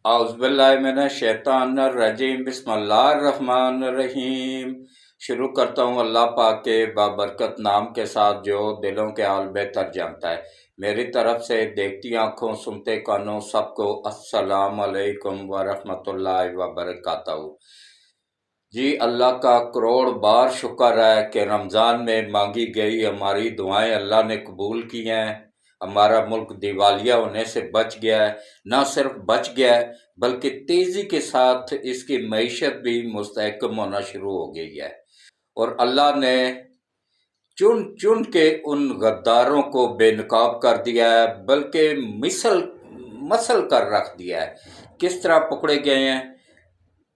اعوذ باللہ من الشیطان الرجیم، بسم اللہ الرحمن الرحیم۔ شروع کرتا ہوں اللہ پاک کے بابرکت نام کے ساتھ جو دلوں کے حال بہتر جانتا ہے۔ میری طرف سے دیکھتی آنکھوں سنتے کانوں سب کو السلام علیکم ورحمۃ اللہ وبرکاتہ۔ جی اللہ کا کروڑ بار شکر ہے کہ رمضان میں مانگی گئی ہماری دعائیں اللہ نے قبول کی ہیں۔ ہمارا ملک دیوالیہ ہونے سے بچ گیا ہے، نہ صرف بچ گیا ہے بلکہ تیزی کے ساتھ اس کی معیشت بھی مستحکم ہونا شروع ہو گئی ہے، اور اللہ نے چن چن کے ان غداروں کو بے نقاب کر دیا ہے، بلکہ مسل کر رکھ دیا ہے۔ کس طرح پکڑے گئے ہیں؟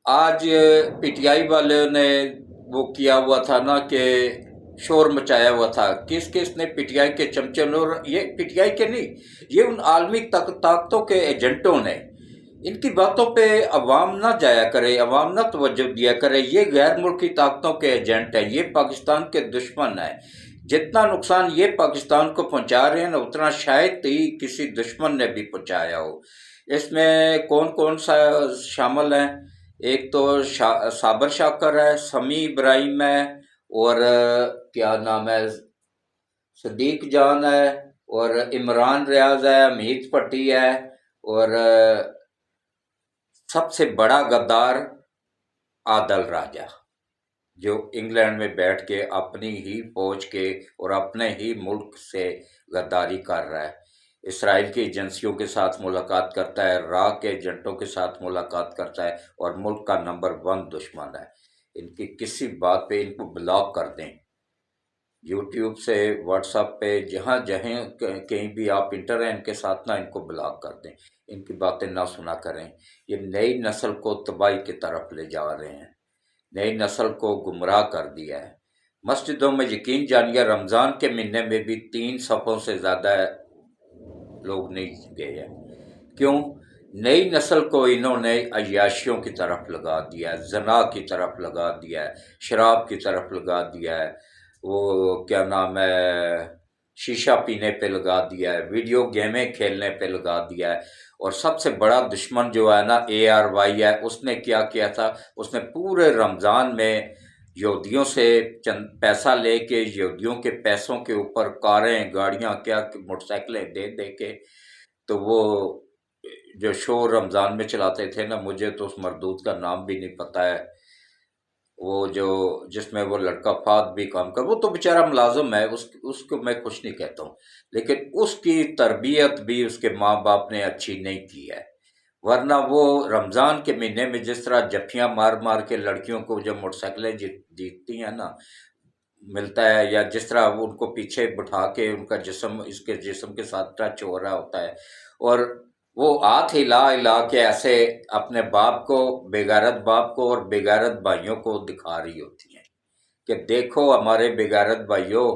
آج پی ٹی آئی والے نے وہ کیا ہوا تھا نا کہ شور مچایا ہوا تھا، کس نے پی ٹی آئی کے چمچوں نے، اور یہ پی ٹی آئی کے نہیں، یہ ان عالمی طاقتوں کے ایجنٹوں نے، ان کی باتوں پہ عوام نہ جایا کرے، عوام نہ توجہ دیا کرے۔ یہ غیر ملکی طاقتوں کے ایجنٹ ہیں، یہ پاکستان کے دشمن ہیں۔ جتنا نقصان یہ پاکستان کو پہنچا رہے ہیں نا، اتنا شاید ہی کسی دشمن نے بھی پہنچایا ہو۔ اس میں کون سا شامل ہیں؟ ایک تو صابر شاکر ہے، سمیع ابراہیم ہے، اور کیا نام ہے، صدیق جان ہے، اور عمران ریاض ہے، امید پٹی ہے، اور سب سے بڑا غدار عادل راجہ، جو انگلینڈ میں بیٹھ کے اپنی ہی فوج کے اور اپنے ہی ملک سے غداری کر رہا ہے۔ اسرائیل کی ایجنسیوں کے ساتھ ملاقات کرتا ہے، را کے ایجنٹوں کے ساتھ ملاقات کرتا ہے، اور ملک کا نمبر 1 دشمن ہے۔ ان کی کسی بات پہ ان کو بلاک کر دیں، یوٹیوب سے، واٹس ایپ پہ، جہاں کہیں بھی آپ انٹر ہیں ان کے ساتھ نہ، ان کو بلاک کر دیں، ان کی باتیں نہ سنا کریں۔ یہ نئی نسل کو تباہی کی طرف لے جا رہے ہیں، نئی نسل کو گمراہ کر دیا ہے۔ مسجدوں میں یقین جانیے رمضان کے مہینے میں بھی 3 صفوں سے زیادہ لوگ نہیں گئے ہیں۔ کیوں؟ نئی نسل کو انہوں نے عیاشیوں کی طرف لگا دیا ہے، زنا کی طرف لگا دیا ہے، شراب کی طرف لگا دیا ہے، وہ کیا نام ہے، شیشہ پینے پہ لگا دیا ہے، ویڈیو گیمیں کھیلنے پہ لگا دیا ہے۔ اور سب سے بڑا دشمن جو ہے نا ARY ہے، اس نے کیا کیا تھا، اس نے پورے رمضان میں یہودیوں سے چند پیسہ لے کے، یہودیوں کے پیسوں کے اوپر کاریں، گاڑیاں، کیا موٹر سائیکلیں دے کے، تو وہ جو شو رمضان میں چلاتے تھے نا، مجھے تو اس مردود کا نام بھی نہیں پتہ ہے، وہ جس میں وہ لڑکا فہد بھی کام کر، وہ تو بیچارہ ملازم ہے، اس کو میں کچھ نہیں کہتا ہوں، لیکن اس کی تربیت بھی اس کے ماں باپ نے اچھی نہیں کی ہے، ورنہ وہ رمضان کے مہینے میں جس طرح جفیاں مار مار کے لڑکیوں کو جو موٹر سائیکلیں جیتتی ہیں نا ملتا ہے، یا جس طرح وہ ان کو پیچھے بٹھا کے ان کا جسم اس کے جسم کے ساتھ ٹچ ہو رہا ہوتا ہے، اور وہ ہاتھ ہلا کے ایسے اپنے باپ کو، بےغیرت باپ کو اور بےغیرت بھائیوں کو دکھا رہی ہوتی ہیں کہ دیکھو ہمارے بےغیرت بھائیوں،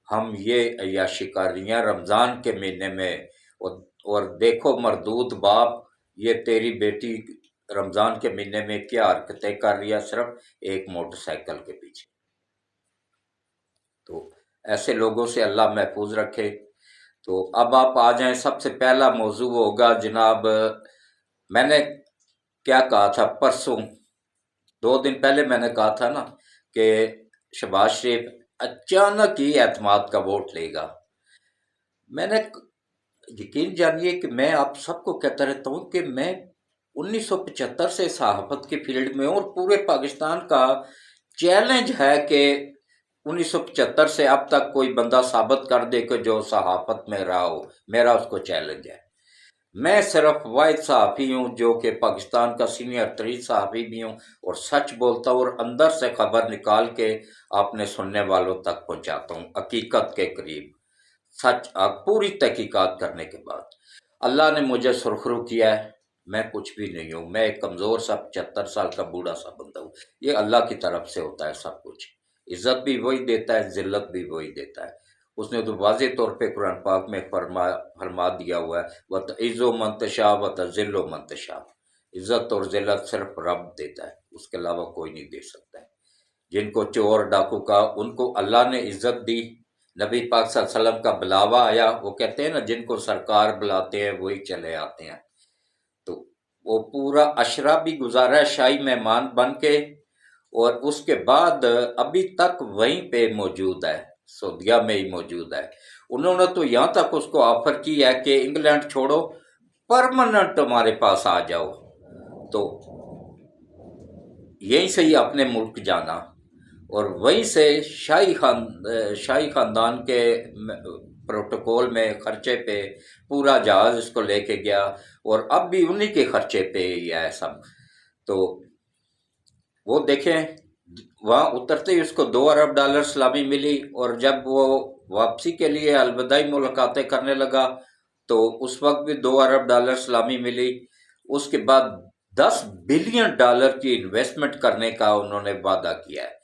ہم یہ عیاشی کر رہی ہیں رمضان کے مہینے میں، اور دیکھو مردود باپ، یہ تیری بیٹی رمضان کے مہینے میں کیا حرکتیں کر رہی ہے، صرف ایک موٹر سائیکل کے پیچھے۔ تو ایسے لوگوں سے اللہ محفوظ رکھے۔ تو اب آپ آ جائیں، سب سے پہلا موضوع ہوگا جناب، میں نے کیا کہا تھا پرسوں، 2 دن پہلے میں نے کہا تھا نا کہ شہباز شریف اچانک ہی اعتماد کا ووٹ لے گا۔ میں نے یقین جانیے کہ میں آپ سب کو کہتا رہتا ہوں کہ میں 1975 سے صحافت کے فیلڈ میں ہوں، اور پورے پاکستان کا چیلنج ہے کہ 1975 سے اب تک کوئی بندہ ثابت کر دے کہ جو صحافت میں رہا ہو، میرا اس کو چیلنج ہے۔ میں صرف واحد صحافی ہوں جو کہ پاکستان کا سینئر ترین صحافی بھی ہوں، اور سچ بولتا ہوں، اور اندر سے خبر نکال کے اپنے سننے والوں تک پہنچاتا ہوں، حقیقت کے قریب، سچ پوری تحقیقات کرنے کے بعد۔ اللہ نے مجھے سرخرو کیا ہے، میں کچھ بھی نہیں ہوں، میں ایک کمزور سا 75 سال کا بوڑھا سا بندہ ہوں۔ یہ اللہ کی طرف سے ہوتا ہے سب کچھ، عزت بھی وہی دیتا ہے، ذلت بھی وہی دیتا ہے۔ اس نے تو واضح طور پہ قرآن پاک میں فرما دیا ہوا ہے، وَتَعِزُّ مَن تَشَاءُ وَتَذِلُّ مَن تَشَاءُ، عزت اور ذلت صرف رب دیتا ہے، اس کے علاوہ کوئی نہیں دے سکتا ہے۔ جن کو چور ڈاکو کا، ان کو اللہ نے عزت دی، نبی پاک صلی اللہ علیہ وسلم کا بلاوا آیا، وہ کہتے ہیں نا جن کو سرکار بلاتے ہیں وہی چلے آتے ہیں۔ تو وہ پورا عشرہ بھی گزارا ہے شاہی مہمان بن کے، اور اس کے بعد ابھی تک وہیں پہ موجود ہے، سعودیہ میں ہی موجود ہے۔ انہوں نے تو یہاں تک اس کو آفر کی ہے کہ انگلینڈ چھوڑو، پرماننٹ ہمارے پاس آ جاؤ، تو یہیں سے ہی اپنے ملک جانا، اور وہیں سے شاہی خاندان کے پروٹوکول میں خرچے پہ پورا جہاز اس کو لے کے گیا، اور اب بھی انہی کے خرچے پہ ہی ہے سب۔ تو وہ دیکھیں وہاں اترتے ہی اس کو $2 ارب سلامی ملی، اور جب وہ واپسی کے لیے الوداعی ملاقاتیں کرنے لگا تو اس وقت بھی $2 ارب سلامی ملی۔ اس کے بعد $10 بلین کی انویسٹمنٹ کرنے کا انہوں نے وعدہ کیا ہے،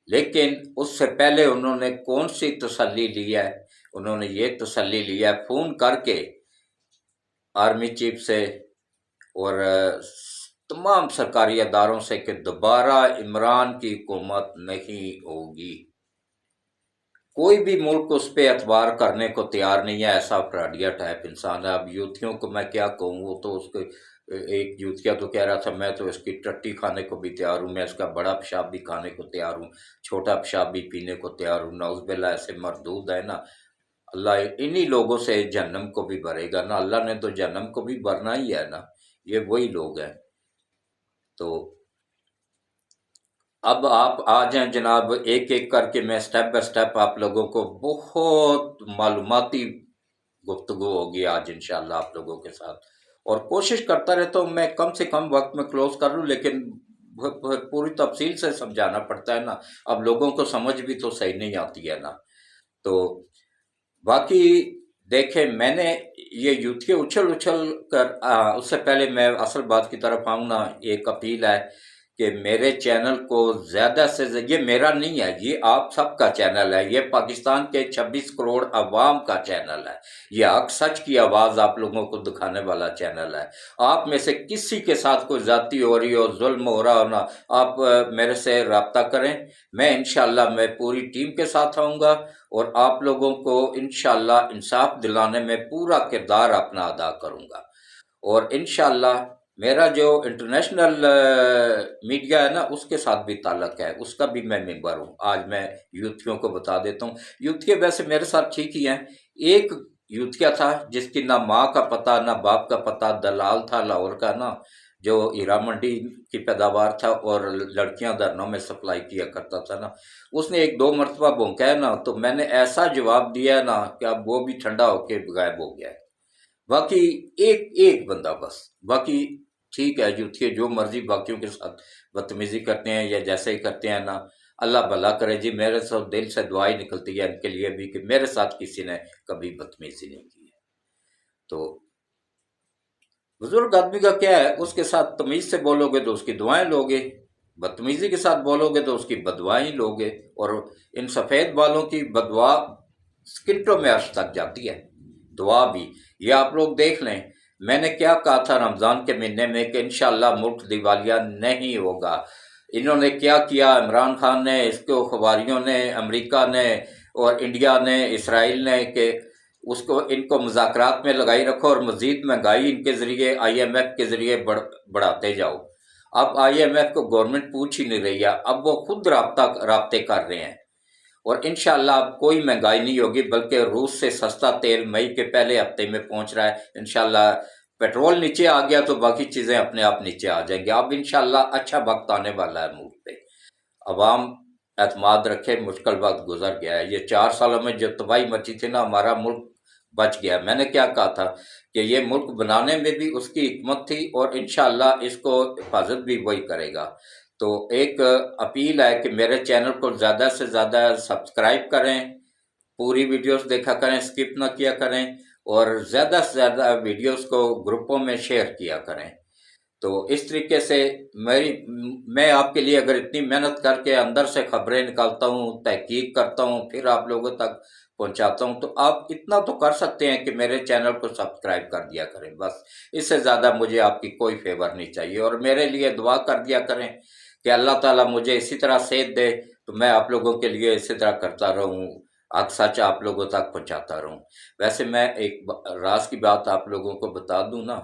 لیکن اس سے پہلے انہوں نے کون سی تسلی لی ہے؟ انہوں نے یہ تسلی لیا ہے فون کر کے آرمی چیف سے اور تمام سرکاری اداروں سے کہ دوبارہ عمران کی حکومت نہیں ہوگی۔ کوئی بھی ملک اس پہ اعتبار کرنے کو تیار نہیں ہے، ایسا فراڈیا ٹائپ انسان ہے۔ اب یوتھیوں کو میں کیا کہوں، وہ تو اس کو ایک یوتھیا تو کہہ رہا تھا میں تو اس کی ٹٹی کھانے کو بھی تیار ہوں، میں اس کا بڑا پیشاب بھی کھانے کو تیار ہوں، چھوٹا پیشاب بھی پینے کو تیار ہوں۔ نعوذ باللہ، ایسے مردود ہے نا، اللہ انہی لوگوں سے جہنم کو بھی بھرے گا نا، اللہ نے تو جہنم کو بھی بھرنا ہی ہے نا، یہ وہی لوگ ہیں۔ تو اب آپ آ جائیں جناب، ایک ایک کر کے میں سٹیپ بائی سٹیپ آپ لوگوں کو بہت معلوماتی گفتگو ہوگی آج انشاءاللہ آپ لوگوں کے ساتھ، اور کوشش کرتا رہتا ہوں میں کم سے کم وقت میں کلوز کر لوں، لیکن پوری تفصیل سے سمجھانا پڑتا ہے نا، اب لوگوں کو سمجھ بھی تو صحیح نہیں آتی ہے نا۔ تو باقی دیکھیں، میں نے یہ یوتھی اچھل کر اس سے پہلے میں اصل بات کی طرف آؤں نا، ایک اپیل ہے کہ میرے چینل کو زیادہ سے زیادہ، یہ میرا نہیں ہے، یہ آپ سب کا چینل ہے، یہ پاکستان کے 26 کروڑ عوام کا چینل ہے، یہ حق سچ کی آواز آپ لوگوں کو دکھانے والا چینل ہے۔ آپ میں سے کسی کے ساتھ کوئی زیادتی ہو رہی ہو، ظلم ہو رہا ہونا، آپ میرے سے رابطہ کریں، میں انشاءاللہ میں پوری ٹیم کے ساتھ آؤں گا، اور آپ لوگوں کو انشاءاللہ انصاف دلانے میں پورا کردار اپنا ادا کروں گا۔ اور انشاءاللہ میرا جو انٹرنیشنل میڈیا ہے نا، اس کے ساتھ بھی تعلق ہے، اس کا بھی میں ممبر ہوں۔ آج میں یوتھیوں کو بتا دیتا ہوں، یوتھیا ویسے میرے ساتھ ٹھیک ہی ہیں۔ ایک یوتھیا تھا جس کی نہ ماں کا پتہ نہ باپ کا پتہ، دلال تھا لاہور کا نا، جو ہیرا منڈی کی پیداوار تھا اور لڑکیاں دھرنوں میں سپلائی کیا کرتا تھا نا، اس نے 1-2 مرتبہ بھونکا ہے نا، تو میں نے ایسا جواب دیا ہے نا کہ اب وہ بھی ٹھنڈا ہو کے غائب ہو گیا ہے۔ باقی ایک بندہ بس، باقی ٹھیک ہے، یوتھی جو مرضی باقیوں کے ساتھ بدتمیزی کرتے ہیں یا جیسے ہی کرتے ہیں نا، اللہ بھلا کرے جی، میرے ساتھ دل سے دعا ہی نکلتی ہے ان کے لیے بھی کہ میرے ساتھ کسی نے کبھی بدتمیزی نہیں کی ہے۔ تو بزرگ آدمی کا کیا ہے، اس کے ساتھ تمیز سے بولو گے تو اس کی دعائیں لوگے، بدتمیزی کے ساتھ بولو گے تو اس کی بددعائیں لوگے، اور ان سفید بالوں کی بددعا سکنٹوں میں عرش تک جاتی ہے، دعا بھی۔ یہ آپ لوگ دیکھ لیں، میں نے کیا کہا تھا رمضان کے مہینے میں کہ انشاءاللہ ملک دیوالیہ نہیں ہوگا۔ انہوں نے کیا کیا، عمران خان نے، اس کے اخباریوں نے، امریکہ نے اور انڈیا نے، اسرائیل نے، کہ اس کو ان کو مذاکرات میں لگائی رکھو اور مزید مہنگائی ان کے ذریعے IMF کے ذریعے بڑھاتے جاؤ۔ اب IMF کو گورنمنٹ پوچھ ہی نہیں رہی ہے، اب وہ خود رابطے کر رہے ہیں، اور انشاءاللہ اب کوئی مہنگائی نہیں ہوگی، بلکہ روس سے سستا تیل مئی کے پہلے ہفتے میں پہنچ رہا ہے۔ انشاءاللہ پیٹرول نیچے آ گیا تو باقی چیزیں اپنے آپ نیچے آ جائیں گے۔ اب انشاءاللہ اچھا وقت آنے والا ہے ملک پہ، عوام اعتماد رکھے، مشکل وقت گزر گیا ہے۔ یہ 4 سالوں میں جو تباہی مچی تھی نا، ہمارا ملک بچ گیا۔ میں نے کیا کہا تھا کہ یہ ملک بنانے میں بھی اس کی حکمت تھی، اور انشاءاللہ اس کو حفاظت بھی وہی کرے گا۔ تو ایک اپیل ہے کہ میرے چینل کو زیادہ سے زیادہ سبسکرائب کریں، پوری ویڈیوز دیکھا کریں، سکپ نہ کیا کریں، اور زیادہ سے زیادہ ویڈیوز کو گروپوں میں شیئر کیا کریں۔ تو اس طریقے سے میں آپ کے لیے اگر اتنی محنت کر کے اندر سے خبریں نکالتا ہوں، تحقیق کرتا ہوں، پھر آپ لوگوں تک پہنچاتا ہوں، تو آپ اتنا تو کر سکتے ہیں کہ میرے چینل کو سبسکرائب کر دیا کریں، بس اس سے زیادہ مجھے آپ کی کوئی فیور نہیں چاہیے، اور میرے لیے دعا کر دیا کریں کہ اللہ تعالیٰ مجھے اسی طرح صحت دے تو میں آپ لوگوں کے لیے اسی طرح کرتا رہوں، حق سچ آپ لوگوں تک پہنچاتا رہوں۔ ویسے میں ایک راز کی بات آپ لوگوں کو بتا دوں نا،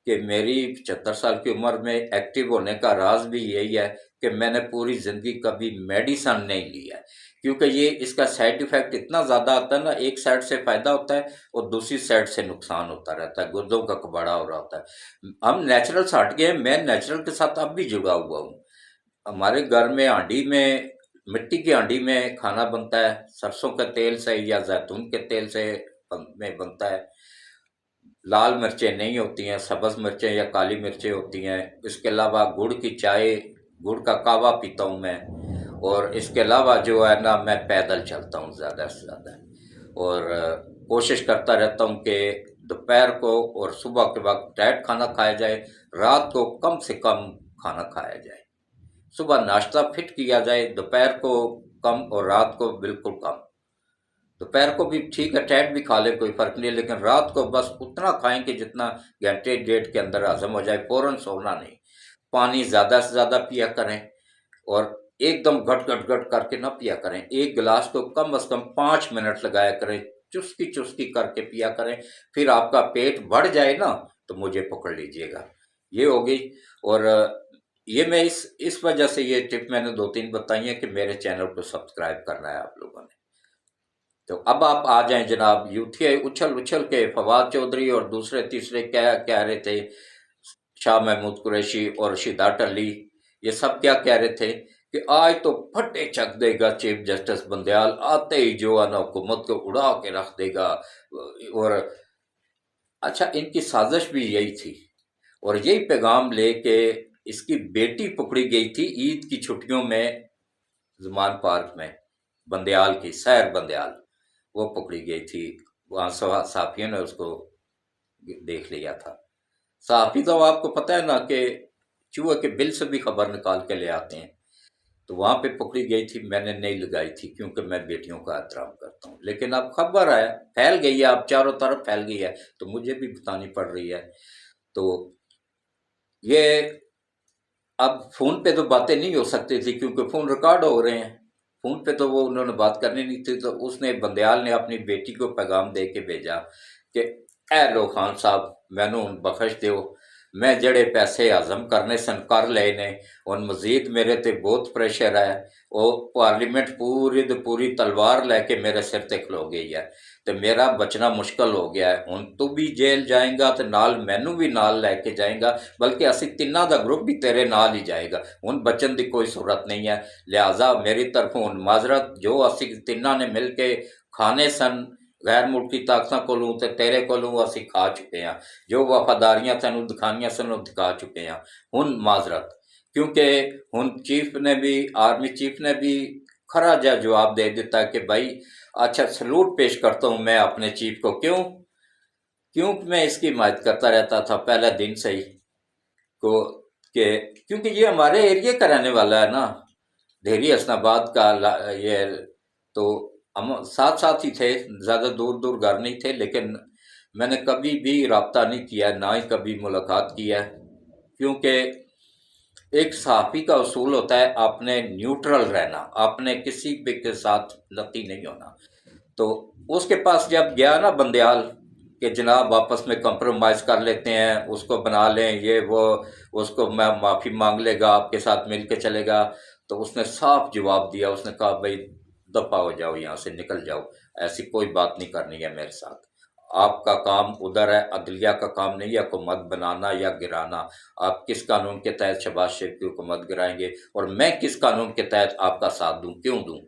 کہ میری 75 سال کی عمر میں ایکٹیو ہونے کا راز بھی یہی ہے کہ میں نے پوری زندگی کبھی میڈیسن نہیں لی ہے، کیونکہ یہ اس کا سائیڈ ایفیکٹ اتنا زیادہ آتا ہے نا، ایک سائڈ سے فائدہ ہوتا ہے اور دوسری سائڈ سے نقصان ہوتا رہتا ہے، گردوں کا کباڑا ہو رہا ہوتا ہے۔ ہم نیچرل سے ہٹ گئے ہیں، میں نیچرل کے ساتھ اب بھی جڑا ہوا ہوں۔ ہمارے گھر میں ہانڈی میں، مٹی کی ہانڈی میں کھانا بنتا ہے، سرسوں کے تیل سے یا زیتون کے تیل سے میں بنتا ہے، لال مرچیں نہیں ہوتی ہیں، سبز مرچیں یا کالی مرچیں ہوتی ہیں۔ اس کے علاوہ گڑ کی چائے، گڑ کا کہوہ پیتا ہوں میں، اور اس کے علاوہ جو ہے نا میں پیدل چلتا ہوں زیادہ سے زیادہ، اور کوشش کرتا رہتا ہوں کہ دوپہر کو اور صبح کے وقت ڈائٹ کھانا کھایا جائے، رات کو کم سے کم کھانا کھایا جائے، صبح ناشتہ فٹ کیا جائے، دوپہر کو کم اور رات کو بالکل کم۔ دوپہر کو بھی ٹھیک ہے، ٹائٹ بھی کھا لے کوئی فرق نہیں، لیکن رات کو بس اتنا کھائیں کہ جتنا گھنٹے ڈیڑھ کے اندر ہضم ہو جائے، فوراً سونا نہیں۔ پانی زیادہ سے زیادہ پیا کریں، اور ایک دم گھٹ گھٹ گھٹ کر کے نہ پیا کریں، ایک گلاس کو کم از کم 5 منٹ لگایا کریں، چسکی چسکی کر کے پیا کریں، پھر آپ کا پیٹ بڑھ جائے نا تو مجھے پکڑ لیجئے گا۔ یہ ہوگی، اور یہ میں اس وجہ سے یہ ٹپ میں نے 2-3 بتائی ہیں کہ میرے چینل کو سبسکرائب کرنا ہے آپ لوگوں نے۔ تو اب آپ آ جائیں جناب، یوتھی اچھل اچھل کے فواد چودھری اور دوسرے تیسرے کیا کہہ رہے تھے، شاہ محمود قریشی اور رشیدہ ٹلی، یہ سب کیا کہہ رہے تھے کہ آج تو پھٹے چک دے گا چیف جسٹس بندیال، آتے ہی جو ہے نا حکومت کو اڑا کے رکھ دے گا۔ اور اچھا، ان کی سازش بھی یہی تھی، اور یہی پیغام لے کے اس کی بیٹی پکڑی گئی تھی عید کی چھٹیوں میں زمان پارک میں، بندیال کی، سیر بندیال، وہ پکڑی گئی تھی، وہاں صحافیوں نے اس کو دیکھ لیا تھا۔ صحافی تو آپ کو پتہ ہے نا کہ چوہے کے بل سے بھی خبر نکال کے لے آتے ہیں، تو وہاں پہ پکڑی گئی تھی، میں نے نہیں لگائی تھی کیونکہ میں بیٹیوں کا احترام کرتا ہوں، لیکن اب خبر ہے، پھیل گئی ہے، اب چاروں طرف پھیل گئی ہے تو مجھے بھی بتانی پڑ رہی ہے۔ تو یہ اب فون پہ تو باتیں نہیں ہو سکتی تھی کیونکہ فون ریکارڈ ہو رہے ہیں، فون پہ تو وہ انہوں نے بات کرنی نہیں تھی، تو اس نے، بندیال نے اپنی بیٹی کو پیغام دے کے بھیجا کہ اے لو خان صاحب مینوں بخش دیو، میں جڑے پیسے ہضم کرنے سن کر لے نے، ہن مزید میرے تے بہت پریشر ہے، وہ پارلیمنٹ پوری دی پوری تلوار لے کے میرے سر تے کھلو گئی ہے، تے میرا بچنا مشکل ہو گیا ہے، ہن تو بھی جیل جائیں گا تے نال مینوں بھی نال لے کے جائیں گا، بلکہ اسی تیناں دا گروپ بھی تیرے نال ہی جائے گا، ہن بچن دی کوئی صورت نہیں ہے، لہٰذا میری طرفوں ہن معذرت، جو اسی تیناں نے مل کے کھانے سن غیر ملکی طاقتاں کولوں تے تیرے کولوں اسی کھا چکے ہیں، جو وفاداریاں تینوں دکھانیاں سن وہ دکھا چکے ہیں، ہن معذرت، کیونکہ ہن چیف نے بھی، آرمی چیف نے بھی کھرا جا جواب دے دیتا ہے کہ بھائی اچھا سلوٹ پیش کرتا ہوں میں اپنے چیف کو، کیوں میں اس کی حمایت کرتا رہتا تھا پہلے دن سے ہی، کہ کیونکہ یہ ہمارے ایریے کا رہنے والا ہے نا، دہلی حسن آباد کا، یہ تو ہم ساتھ ساتھ ہی تھے، زیادہ دور دور گھر نہیں تھے، لیکن میں نے کبھی بھی رابطہ نہیں کیا، نہ ہی کبھی ملاقات کی ہے، کیونکہ ایک صحافی کا اصول ہوتا ہے آپ نے نیوٹرل رہنا، آپ نے کسی بھی کے ساتھ لتی نہیں ہونا۔ تو اس کے پاس جب گیا نا بندیال کہ جناب آپس میں کمپرومائز کر لیتے ہیں، اس کو بنا لیں، یہ وہ، اس کو میں معافی مانگ لے گا، آپ کے ساتھ مل کے چلے گا، تو اس نے صاف جواب دیا، اس نے کہا بھائی دفعہ ہو جاؤ، یہاں سے نکل جاؤ، ایسی کوئی بات نہیں کرنی ہے میرے ساتھ، آپ کا کام ادھر ہے، عدلیہ کا کام نہیں ہے حکومت بنانا یا گرانا، آپ کس قانون کے تحت شہباز شریف کی حکومت گرائیں گے، اور میں کس قانون کے تحت آپ کا ساتھ دوں، کیوں دوں؟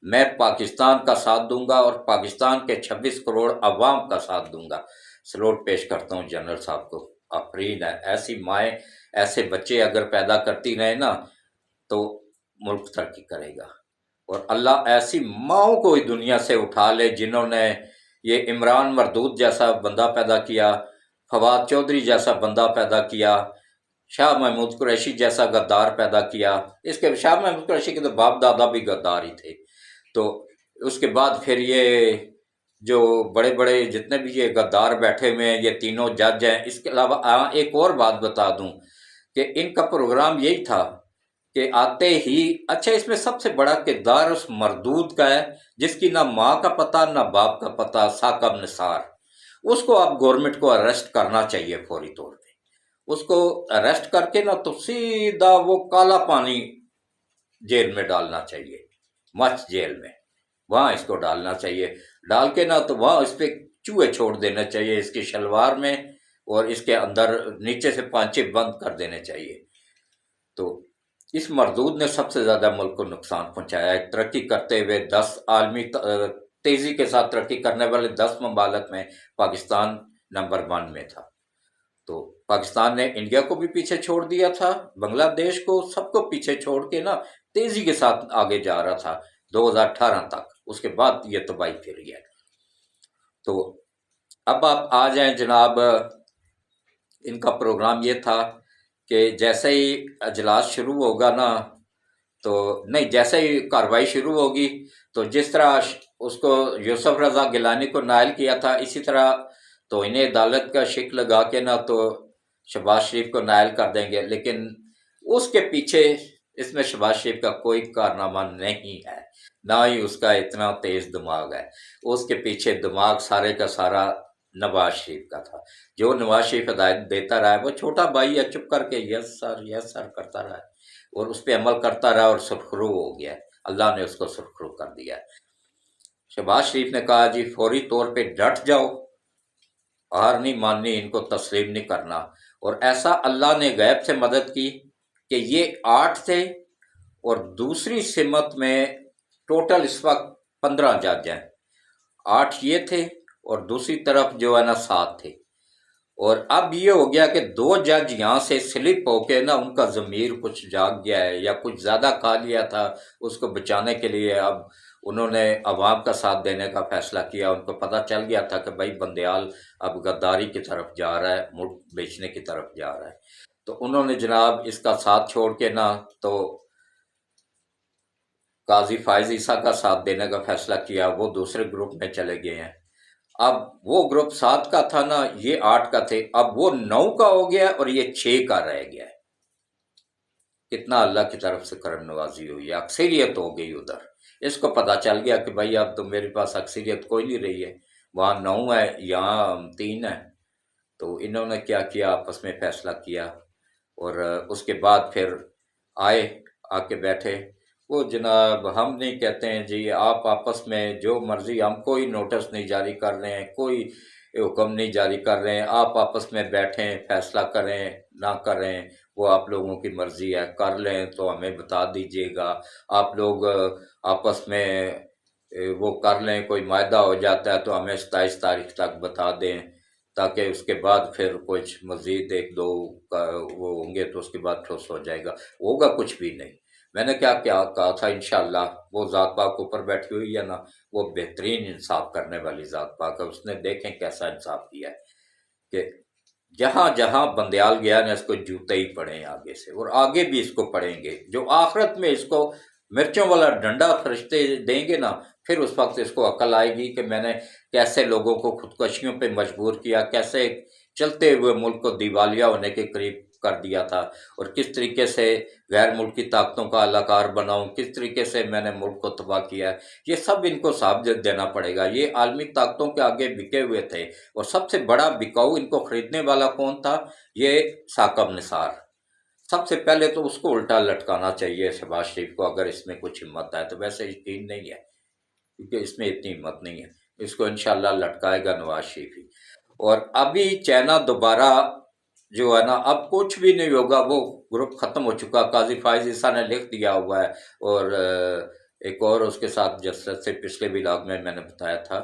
میں پاکستان کا ساتھ دوں گا اور پاکستان کے 26 کروڑ عوام کا ساتھ دوں گا۔ سلوٹ پیش کرتا ہوں جنرل صاحب کو، آفرین ہے، ایسی مائیں ایسے بچے اگر پیدا کرتی رہے نا تو ملک ترقی کرے گا، اور اللہ ایسی ماؤں کو دنیا سے اٹھا لے جنہوں نے یہ عمران مردود جیسا بندہ پیدا کیا، فواد چودھری جیسا بندہ پیدا کیا، شاہ محمود قریشی جیسا غدار پیدا کیا۔ اس کے شاہ محمود قریشی کے تو باپ دادا بھی غدار ہی تھے، تو اس کے بعد پھر یہ جو بڑے بڑے جتنے بھی یہ غدار بیٹھے ہوئے ہیں، یہ تینوں جج ہیں۔ اس کے علاوہ ایک اور بات بتا دوں کہ ان کا پروگرام یہی تھا کہ آتے ہی، اچھا اس میں سب سے بڑا کردار اس مردود کا ہے جس کی نہ ماں کا پتہ نہ باپ کا پتہ، ثاقب نثار، اس کو اب گورنمنٹ کو اریسٹ کرنا چاہیے فوری طور پہ، اس کو اریسٹ کر کے نا تو سیدھا وہ کالا پانی جیل میں ڈالنا چاہیے، مچھ جیل میں، وہاں اس کو ڈالنا چاہیے، ڈال کے نا تو وہاں اس پہ چوہے چھوڑ دینا چاہیے اس کی شلوار میں، اور اس کے اندر نیچے سے پانچے بند کر دینے چاہیے۔ تو اس مردود نے سب سے زیادہ ملک کو نقصان پہنچایا ہے۔ ترقی کرتے ہوئے 10 عالمی تیزی کے ساتھ ترقی کرنے والے 10 ممالک میں پاکستان نمبر 1 میں تھا۔ تو پاکستان نے انڈیا کو بھی پیچھے چھوڑ دیا تھا، بنگلہ دیش کو، سب کو پیچھے چھوڑ کے نا تیزی کے ساتھ آگے جا رہا تھا 2018 تک۔ اس کے بعد یہ تباہی پھر گیا۔ تو اب آپ آ جائیں جناب، ان کا پروگرام یہ تھا کہ جیسے ہی اجلاس شروع ہوگا نا، تو نہیں، جیسے ہی کارروائی شروع ہوگی تو جس طرح اس کو یوسف رضا گیلانی کو نائل کیا تھا، اسی طرح تو انہیں عدالت کا شک لگا کے نا تو شہباز شریف کو نائل کر دیں گے۔ لیکن اس کے پیچھے اس میں شہباز شریف کا کوئی کارنامہ نہیں ہے، نہ ہی اس کا اتنا تیز دماغ ہے۔ اس کے پیچھے دماغ سارے کا سارا نواز شریف کا تھا۔ جو نواز شریف ہدایت دیتا رہا ہے، وہ چھوٹا بھائی ہے، چپ کر کے یس سر کرتا رہا ہے، اور اس پہ عمل کرتا رہا، اور سرخرو ہو گیا، اللہ نے اس کو سرخرو کر دیا۔ شہباز شریف نے کہا جی فوری طور پہ ڈٹ جاؤ، ہار نہیں ماننی، ان کو تسلیم نہیں کرنا۔ اور ایسا اللہ نے غیب سے مدد کی کہ یہ 8 تھے، اور دوسری سمت میں ٹوٹل اس وقت 15 جج ہیں۔ 8 یہ تھے اور دوسری طرف جو ہے نا 7 تھے۔ اور اب یہ ہو گیا کہ 2 جج یہاں سے سلپ ہو کے نا ان کا ضمیر کچھ جاگ گیا ہے، یا کچھ زیادہ کھا لیا تھا، اس کو بچانے کے لیے اب انہوں نے عوام کا ساتھ دینے کا فیصلہ کیا۔ ان کو پتہ چل گیا تھا کہ بھائی بندیال اب غداری کی طرف جا رہا ہے، ملک بیچنے کی طرف جا رہا ہے۔ تو انہوں نے جناب اس کا ساتھ چھوڑ کے نا تو قاضی فائز عیسیٰ کا ساتھ دینے کا فیصلہ کیا، وہ دوسرے گروپ میں چلے گئے ہیں۔ اب وہ گروپ 7 کا تھا نا، یہ 8 کا تھے، اب وہ 9 کا ہو گیا اور یہ 6 کا رہ گیا ہے۔ کتنا اللہ کی طرف سے کرم نوازی ہوئی ہے، اکثریت ہو گئی ادھر۔ اس کو پتہ چل گیا کہ بھائی اب تو میرے پاس اکثریت کوئی نہیں رہی ہے، وہاں 9 ہے، یہاں 3 ہے۔ تو انہوں نے کیا کیا، آپس میں فیصلہ کیا، اور اس کے بعد پھر آ کے بیٹھے۔ وہ جناب ہم نہیں کہتے ہیں جی آپ آپس میں جو مرضی، ہم کوئی نوٹس نہیں جاری کر رہے ہیں، کوئی حکم نہیں جاری کر رہے ہیں، آپ آپس میں بیٹھیں، فیصلہ کریں نہ کریں وہ آپ لوگوں کی مرضی ہے، کر لیں تو ہمیں بتا دیجیے گا۔ آپ لوگ آپس میں وہ کر لیں، کوئی معاہدہ ہو جاتا ہے تو ہمیں 27 تاریخ تک بتا دیں، تاکہ اس کے بعد پھر کچھ مزید 1-2 وہ ہوں گے تو اس کے بعد ٹھوس ہو جائے گا۔ ہوگا کچھ بھی نہیں۔ میں نے کیا کہا تھا، انشاءاللہ وہ ذات پاک اوپر بیٹھی ہوئی ہے نا، وہ بہترین انصاف کرنے والی ذات پاک ہے، اس نے دیکھیں کیسا انصاف کیا ہے کہ جہاں جہاں بندیال گیا نا اس کو جوتے ہی پڑے ہیں آگے سے، اور آگے بھی اس کو پڑیں گے۔ جو آخرت میں اس کو مرچوں والا ڈنڈا فرشتے دیں گے نا، پھر اس وقت اس کو عقل آئے گی کہ میں نے کیسے لوگوں کو خودکشیوں پہ مجبور کیا، کیسے چلتے ہوئے ملک کو دیوالیہ ہونے کے قریب کر دیا تھا، اور کس طریقے سے غیر ملکی طاقتوں کا اہلکار بناؤں، کس طریقے سے میں نے ملک کو تباہ کیا ہے۔ یہ سب ان کو ثابت دینا پڑے گا۔ یہ عالمی طاقتوں کے آگے بکے ہوئے تھے، اور سب سے بڑا بکاؤ ان کو خریدنے والا کون تھا؟ یہ ثاقب نثار۔ سب سے پہلے تو اس کو الٹا لٹکانا چاہیے شہباز شریف کو، اگر اس میں کچھ ہمت ہے تو، ویسے یقین نہیں ہے کیونکہ اس میں اتنی ہمت نہیں ہے۔ اس کو انشاءاللہ لٹکائے گا نواز شریف ہی۔ اور ابھی چائنا دوبارہ جو ہے نا، اب کچھ بھی نہیں ہوگا، وہ گروپ ختم ہو چکا، قاضی فائز عیسیٰ نے لکھ دیا ہوا ہے، اور ایک اور اس کے ساتھ جسٹس سے پچھلے ولاگ میں نے بتایا تھا،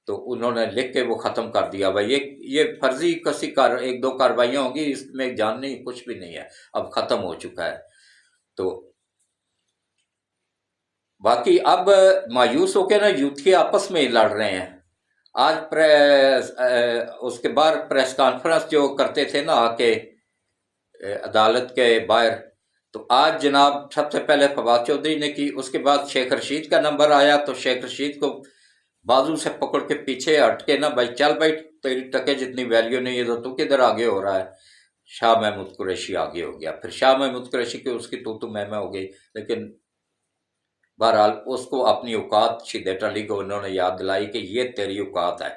تو انہوں نے لکھ کے وہ ختم کر دیا بھائی یہ فرضی کسی 1-2 کارروائیاں ہوں گی، اس میں جان نہیں، کچھ بھی نہیں ہے، اب ختم ہو چکا ہے۔ تو باقی اب مایوس ہو کے نا یوتھی آپس میں ہی لڑ رہے ہیں۔ آج اس کے بعد پریس کانفرنس جو کرتے تھے نا آ کے عدالت کے باہر، تو آج جناب سب سے پہلے فواد چودھری نے کی، اس کے بعد شیخ رشید کا نمبر آیا، تو شیخ رشید کو بازو سے پکڑ کے پیچھے ہٹ کے نا، بھائی چل بھائی تیری ٹکے جتنی ویلیو نہیں ہے تو کدھر آگے ہو رہا ہے۔ شاہ محمود قریشی آگے ہو گیا، پھر شاہ محمود قریشی کی اس کی تو میں ہو گئی، لیکن بہرحال اس کو اپنی اوقات شدت علی کو انہوں نے یاد دلائی کہ یہ تیری اوقات ہے۔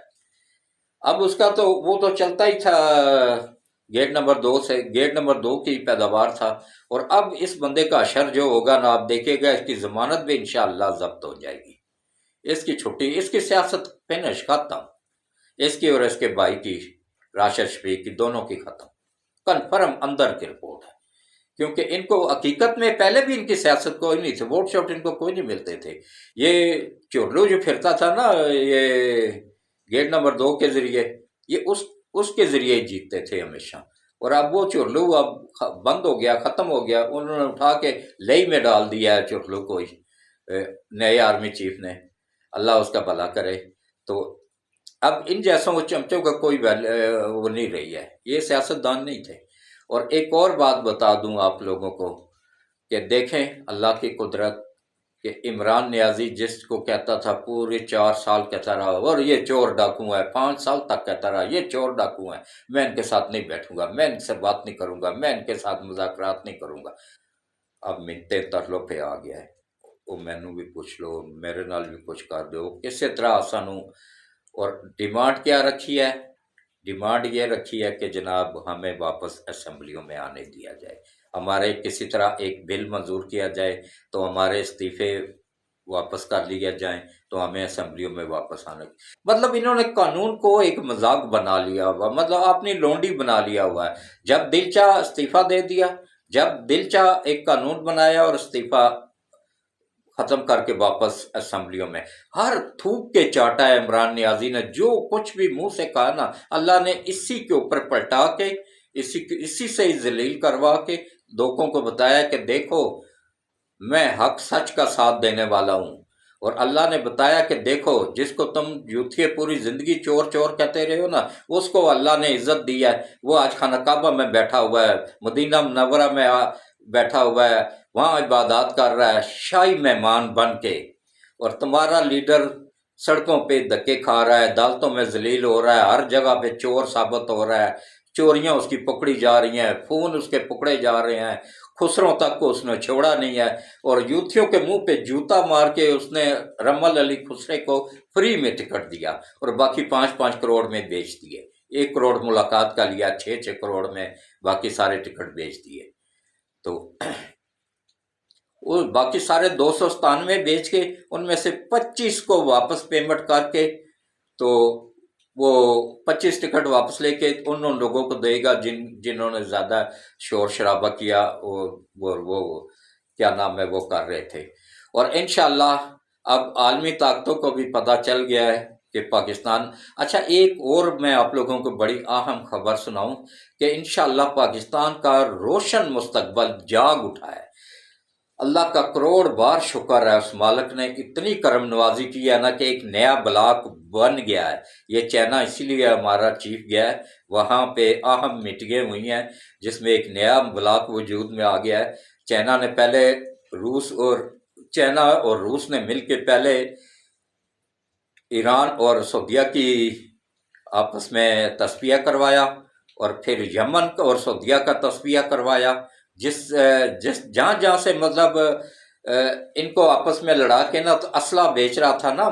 اب اس کا تو وہ تو چلتا ہی تھا گیٹ نمبر 2 کی پیداوار تھا، اور اب اس بندے کا اشر جو ہوگا نا، آپ دیکھے گا اس کی ضمانت بھی انشاءاللہ ضبط ہو جائے گی، اس کی چھٹی، اس کی سیاست فنش ختم، اس کی اور اس کے بھائی کی، راشد شفیق کی، دونوں کی ختم، کنفرم اندر کی رپورٹ ہے، کیونکہ ان کو حقیقت میں پہلے بھی ان کی سیاست کوئی نہیں تھی، ووٹ شوٹ ان کو کوئی نہیں ملتے تھے، یہ چورلو جو پھرتا تھا نا، یہ گیٹ نمبر 2 کے ذریعے، یہ اس کے ذریعے جیتتے تھے ہمیشہ، اور اب وہ چورلو اب بند ہو گیا، ختم ہو گیا، انہوں نے اٹھا کے لئی میں ڈال دیا ہے چورلو کو، نئے آرمی چیف نے، اللہ اس کا بھلا کرے۔ تو اب ان جیسوں چمچوں کا کوئی وہ نہیں رہی ہے، یہ سیاست دان نہیں تھے۔ اور ایک اور بات بتا دوں آپ لوگوں کو کہ دیکھیں اللہ کی قدرت، کہ عمران نیازی جس کو کہتا تھا پورے 4 سال کہتا رہا، اور یہ چور ڈاکو ہے، 5 سال تک کہتا رہا یہ چور ڈاکو ہیں، میں ان کے ساتھ نہیں بیٹھوں گا، میں ان سے بات نہیں کروں گا، میں ان کے ساتھ مذاکرات نہیں کروں گا، اب منتے ترلوں پہ آ گیا ہے، وہ مینوں بھی پوچھ لو، میرے نال بھی کچھ کر دو، اسی طرح سانوں۔ اور ڈیمانڈ کیا رکھی ہے؟ ڈیمانڈ یہ رکھی ہے کہ جناب ہمیں واپس اسمبلیوں میں آنے دیا جائے، ہمارے کسی طرح ایک بل منظور کیا جائے، تو ہمارے استعفے واپس کر لیا جائیں، تو ہمیں اسمبلیوں میں واپس آنا۔ مطلب انہوں نے قانون کو ایک مذاق بنا لیا ہوا، مطلب اپنی لونڈی بنا لیا ہوا ہے، جب دل چاہ استعفیٰ دے دیا، جب دل چاہ ایک قانون بنایا اور استعفیٰ ختم کر کے واپس اسمبلیوں میں، ہر تھوک کے چاٹا ہے عمران نیازی نے، جو کچھ بھی منہ سے کہا نا، اللہ نے اسی کے اوپر پلٹا کے، اسی سے ہی ذلیل کروا کے لوگوں کو بتایا کہ دیکھو میں حق سچ کا ساتھ دینے والا ہوں، اور اللہ نے بتایا کہ دیکھو جس کو تم جھوٹے پوری زندگی چور چور کہتے رہے ہو نا، اس کو اللہ نے عزت دی ہے، وہ آج خانہ کعبہ میں بیٹھا ہوا ہے، مدینہ منورہ میں بیٹھا ہوا ہے، وہاں عبادات کر رہا ہے شاہی مہمان بن کے، اور تمہارا لیڈر سڑکوں پہ دھکے کھا رہا ہے، عدالتوں میں ذلیل ہو رہا ہے، ہر جگہ پہ چور ثابت ہو رہا ہے، چوریاں اس کی پکڑی جا رہی ہیں، فون اس کے پکڑے جا رہے ہیں، خسروں تک کو اس نے چھوڑا نہیں ہے، اور یوتھیوں کے منہ پہ جوتا مار کے اس نے رمل علی خسرے کو فری میں ٹکٹ دیا، اور باقی 5-5 کروڑ میں بیچ دیے، 1 کروڑ ملاقات کا لیا، 6 کروڑ میں باقی سارے ٹکٹ بیچ دیے، تو وہ باقی سارے 297 بیچ کے ان میں سے 25 کو واپس پیمنٹ کر کے، تو وہ 25 ٹکٹ واپس لے کے ان لوگوں کو دے گا جنہوں نے زیادہ شور شرابہ کیا، وہ کیا نام ہے وہ کر رہے تھے۔ اور انشاءاللہ اب عالمی طاقتوں کو بھی پتہ چل گیا ہے کہ پاکستان، اچھا ایک اور میں آپ لوگوں کو بڑی اہم خبر سناؤں کہ انشاءاللہ پاکستان کا روشن مستقبل جاگ اٹھا ہے، اللہ کا کروڑ بار شکر ہے، اس مالک نے اتنی کرم نوازی کی ہے نا کہ ایک نیا بلاک بن گیا ہے، یہ چائنا اسی لیے ہمارا چیف گیا ہے، وہاں پہ اہم میٹنگیں ہوئی ہیں جس میں ایک نیا بلاک وجود میں آ گیا ہے، چائنا نے پہلے چائنا اور روس نے مل کے پہلے ایران اور سعودیہ کی آپس میں تصفیہ کروایا، اور پھر یمن اور سعودیہ کا تصفیہ کروایا، جہاں سے مطلب ان کو آپس میں لڑا کے نا، تو اسلحہ بیچ رہا تھا نا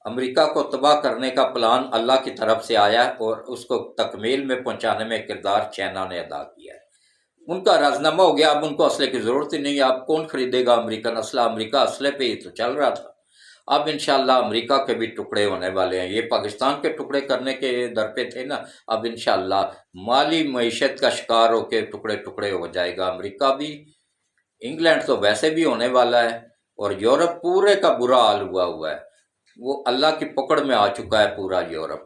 امریکہ کو تباہ کرنے کا پلان اللہ کی طرف سے آیا، اور اس کو تکمیل میں پہنچانے میں کردار چائنا نے ادا کیا ہے، ان کا رازنامہ ہو گیا، اب ان کو اسلحے کی ضرورت ہی نہیں ہے، اب کون خریدے گا امریکن اسلحہ، امریکہ اسلحے پہ ہی تو چل رہا تھا، اب انشاءاللہ امریکہ کے بھی ٹکڑے ہونے والے ہیں، یہ پاکستان کے ٹکڑے کرنے کے در پہ تھے نا، اب انشاءاللہ مالی معیشت کا شکار ہو کے ٹکڑے ٹکڑے ہو جائے گا امریکہ بھی، انگلینڈ تو ویسے بھی ہونے والا ہے، اور یورپ پورے کا برا حال ہوا ہے، وہ اللہ کی پکڑ میں آ چکا ہے پورا یورپ،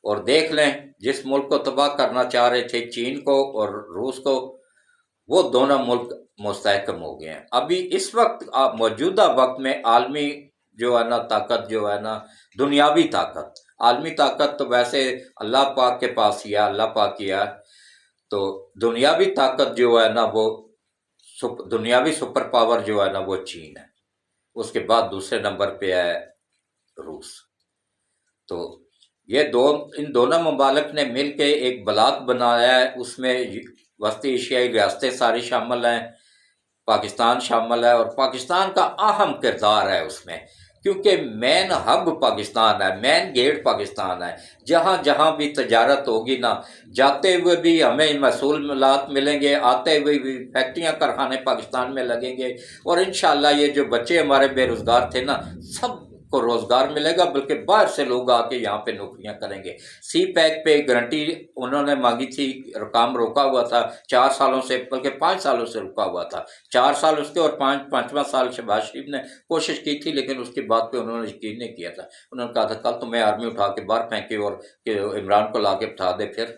اور دیکھ لیں جس ملک کو تباہ کرنا چاہ رہے تھے چین کو اور روس کو، وہ دونوں ملک مستحکم ہو گئے ہیں، ابھی اس وقت موجودہ وقت میں عالمی جو ہے نا طاقت، جو ہے نا دنیاوی طاقت، عالمی طاقت تو ویسے اللہ پاک کے پاس ہی ہے، اللہ پاک ہی ہے، تو دنیاوی طاقت جو ہے نا وہ دنیاوی سپر پاور جو ہے نا وہ چین ہے، اس کے بعد دوسرے نمبر پہ ہے روس، تو یہ ان دونوں ممالک نے مل کے ایک بلاک بنایا ہے، اس میں وسطی ایشیائی ریاستیں ساری شامل ہیں، پاکستان شامل ہے، اور پاکستان کا اہم کردار ہے اس میں، کیونکہ مین ہب پاکستان ہے، مین گیٹ پاکستان ہے، جہاں جہاں بھی تجارت ہوگی نا، جاتے ہوئے بھی ہمیں محصولات ملیں گے، آتے ہوئے بھی فیکٹریاں کارخانے پاکستان میں لگیں گے، اور انشاءاللہ یہ جو بچے ہمارے بے روزگار تھے نا، سب کو روزگار ملے گا، بلکہ باہر سے لوگ آ کے یہاں پہ نوکریاں کریں گے۔ سی پیک پہ گارنٹی انہوں نے مانگی تھی، کام روکا ہوا تھا 4 سالوں سے، بلکہ 5 سالوں سے رکا ہوا تھا، 4 سال اس کے اور پانچواں سال شہباز شریف نے کوشش کی تھی، لیکن اس کی بات پہ انہوں نے یقین نہیں کیا تھا۔ انہوں نے کہا تھا کل تمہیں آرمی اٹھا کے باہر پھینکے اور کہ عمران کو لا کے بٹھا دے پھر۔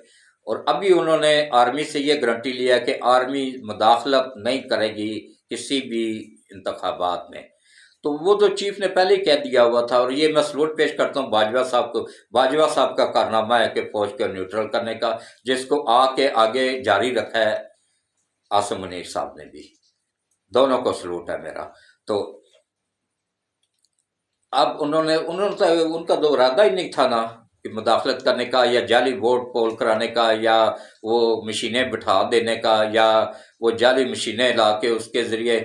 اور ابھی انہوں نے آرمی سے یہ گارنٹی لیا کہ آرمی مداخلت نہیں کرے گی کسی بھی انتخابات میں۔ تو وہ تو چیف نے پہلے ہی کہہ دیا ہوا تھا، اور یہ میں سلوٹ پیش کرتا ہوں باجوہ صاحب کو۔ باجوہ صاحب کا کارنامہ ہے کہ فوج کو نیوٹرل کرنے کا، جس کو آ کے آگے جاری رکھا ہے عاصم منیر صاحب نے بھی۔ دونوں کو سلوٹ ہے میرا۔ تو اب ان کا تو ارادہ ہی نہیں تھا نا کہ مداخلت کرنے کا، یا جعلی ووٹ پول کرانے کا، یا وہ مشینیں بٹھا دینے کا، یا وہ جعلی مشینیں لا کے اس کے ذریعے۔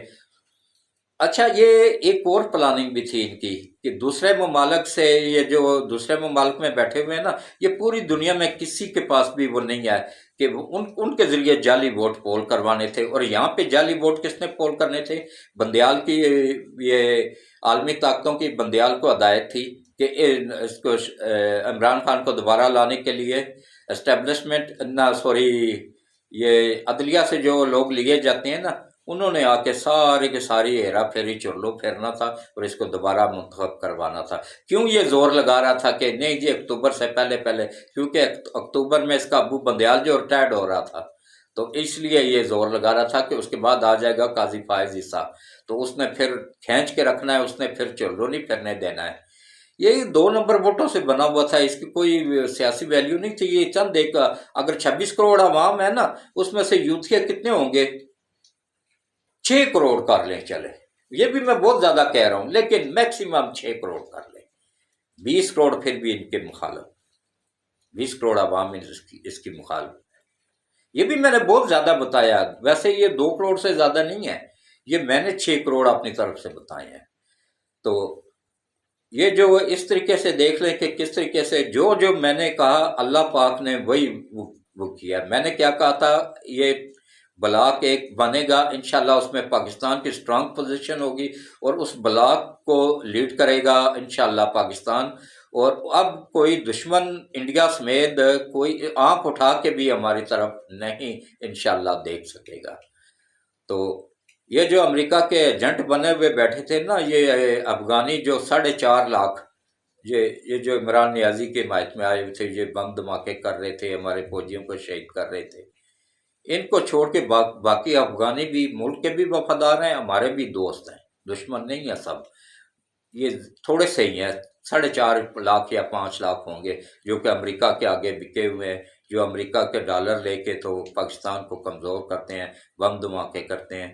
اچھا، یہ ایک اور پلاننگ بھی تھی ان کی کہ دوسرے ممالک سے، یہ جو دوسرے ممالک میں بیٹھے ہوئے ہیں نا، یہ پوری دنیا میں کسی کے پاس بھی وہ نہیں ہے کہ ان کے ذریعے جعلی ووٹ پول کروانے تھے۔ اور یہاں پہ جعلی ووٹ کس نے پول کرنے تھے؟ بندیال کی، یہ عالمی طاقتوں کی بندیال کو ہدایت تھی کہ اس کو عمران خان کو دوبارہ لانے کے لیے اسٹیبلشمنٹ یہ عدلیہ سے جو لوگ لیے جاتے ہیں نا، انہوں نے آ کے سارے کے ساری ہیرا پھیری چرلو پھیرنا تھا اور اس کو دوبارہ منتخب کروانا تھا۔ کیوں یہ زور لگا رہا تھا کہ نہیں جی اکتوبر سے پہلے، کیونکہ اکتوبر میں اس کا ابو بندیال جو ریٹائرڈ ہو رہا تھا، تو اس لیے یہ زور لگا رہا تھا کہ اس کے بعد آ جائے گا قاضی فائز عیسیٰ، تو اس نے پھر کھینچ کے رکھنا ہے، اس نے پھر چرلو نہیں پھرنے دینا ہے۔ یہ 2 نمبر ووٹوں سے بنا ہوا تھا، اس کی کوئی سیاسی ویلیو نہیں تھی۔ یہ چند ایک، اگر 26 کروڑ عوام ہے نا، اس میں سے یوتھیا کتنے ہوں گے؟ 6 کروڑ کر لیں، چلے یہ بھی میں بہت زیادہ کہہ رہا ہوں، لیکن میکسیمم 6 کروڑ کر لیں۔ 20 کروڑ پھر بھی ان کے مخالف، 20 کروڑ عوام اس کی مخالف۔ یہ بھی میں نے بہت زیادہ بتایا، ویسے یہ 2 کروڑ سے زیادہ نہیں ہے، یہ میں نے 6 کروڑ اپنی طرف سے بتائے ہیں۔ تو یہ جو اس طریقے سے دیکھ لیں کہ کس طریقے سے جو میں نے کہا اللہ پاک نے وہی وہ کیا۔ میں نے کیا کہا تھا، یہ بلاک ایک بنے گا انشاءاللہ، اس میں پاکستان کی اسٹرانگ پوزیشن ہوگی، اور اس بلاک کو لیڈ کرے گا انشاءاللہ پاکستان۔ اور اب کوئی دشمن انڈیا سمیت کوئی آنکھ اٹھا کے بھی ہماری طرف نہیں انشاءاللہ دیکھ سکے گا۔ تو یہ جو امریکہ کے ایجنٹ بنے ہوئے بیٹھے تھے نا، یہ افغانی جو 4.5 لاکھ، یہ جو عمران نیازی کے حمایت میں آئے ہوئے تھے، یہ بم دھماکے کر رہے تھے، ہمارے فوجیوں کو شہید کر رہے تھے، ان کو چھوڑ کے باقی افغانی بھی ملک کے بھی وفادار ہیں، ہمارے بھی دوست ہیں، دشمن نہیں ہیں سب۔ یہ تھوڑے سے ہی ہیں، 4.5 لاکھ یا 5 لاکھ ہوں گے جو کہ امریکہ کے آگے بکے ہوئے ہیں، جو امریکہ کے ڈالر لے کے تو پاکستان کو کمزور کرتے ہیں، بم دھماکے کرتے ہیں۔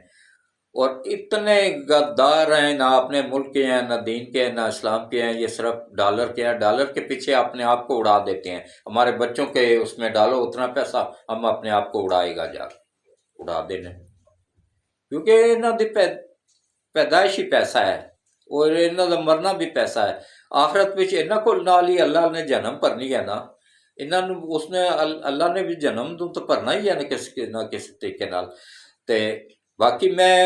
اور اتنے غدار ہیں، نہ اپنے ملک کے ہیں، نہ دین کے ہیں، نہ اسلام کے ہیں، یہ صرف ڈالر کے ہیں، ڈالر کے پیچھے اپنے آپ کو اڑا دیتے ہیں۔ ہمارے بچوں کے اس میں ڈالو اتنا پیسہ، ہم اپنے آپ کو اڑائے گا جا اڑا دینے، کیونکہ انہوں دی پیدائشی پیسہ ہے، اور انہوں دا مرنا بھی پیسہ ہے۔ آخرت وچ انہاں کول نال ہی اللہ نے جنم بھرنی ہے نا، انہاں نوں اس نے اللہ نے بھی جنم تو بھرنا ہی ہے نا کسی طریقے نال۔ تے باقی میں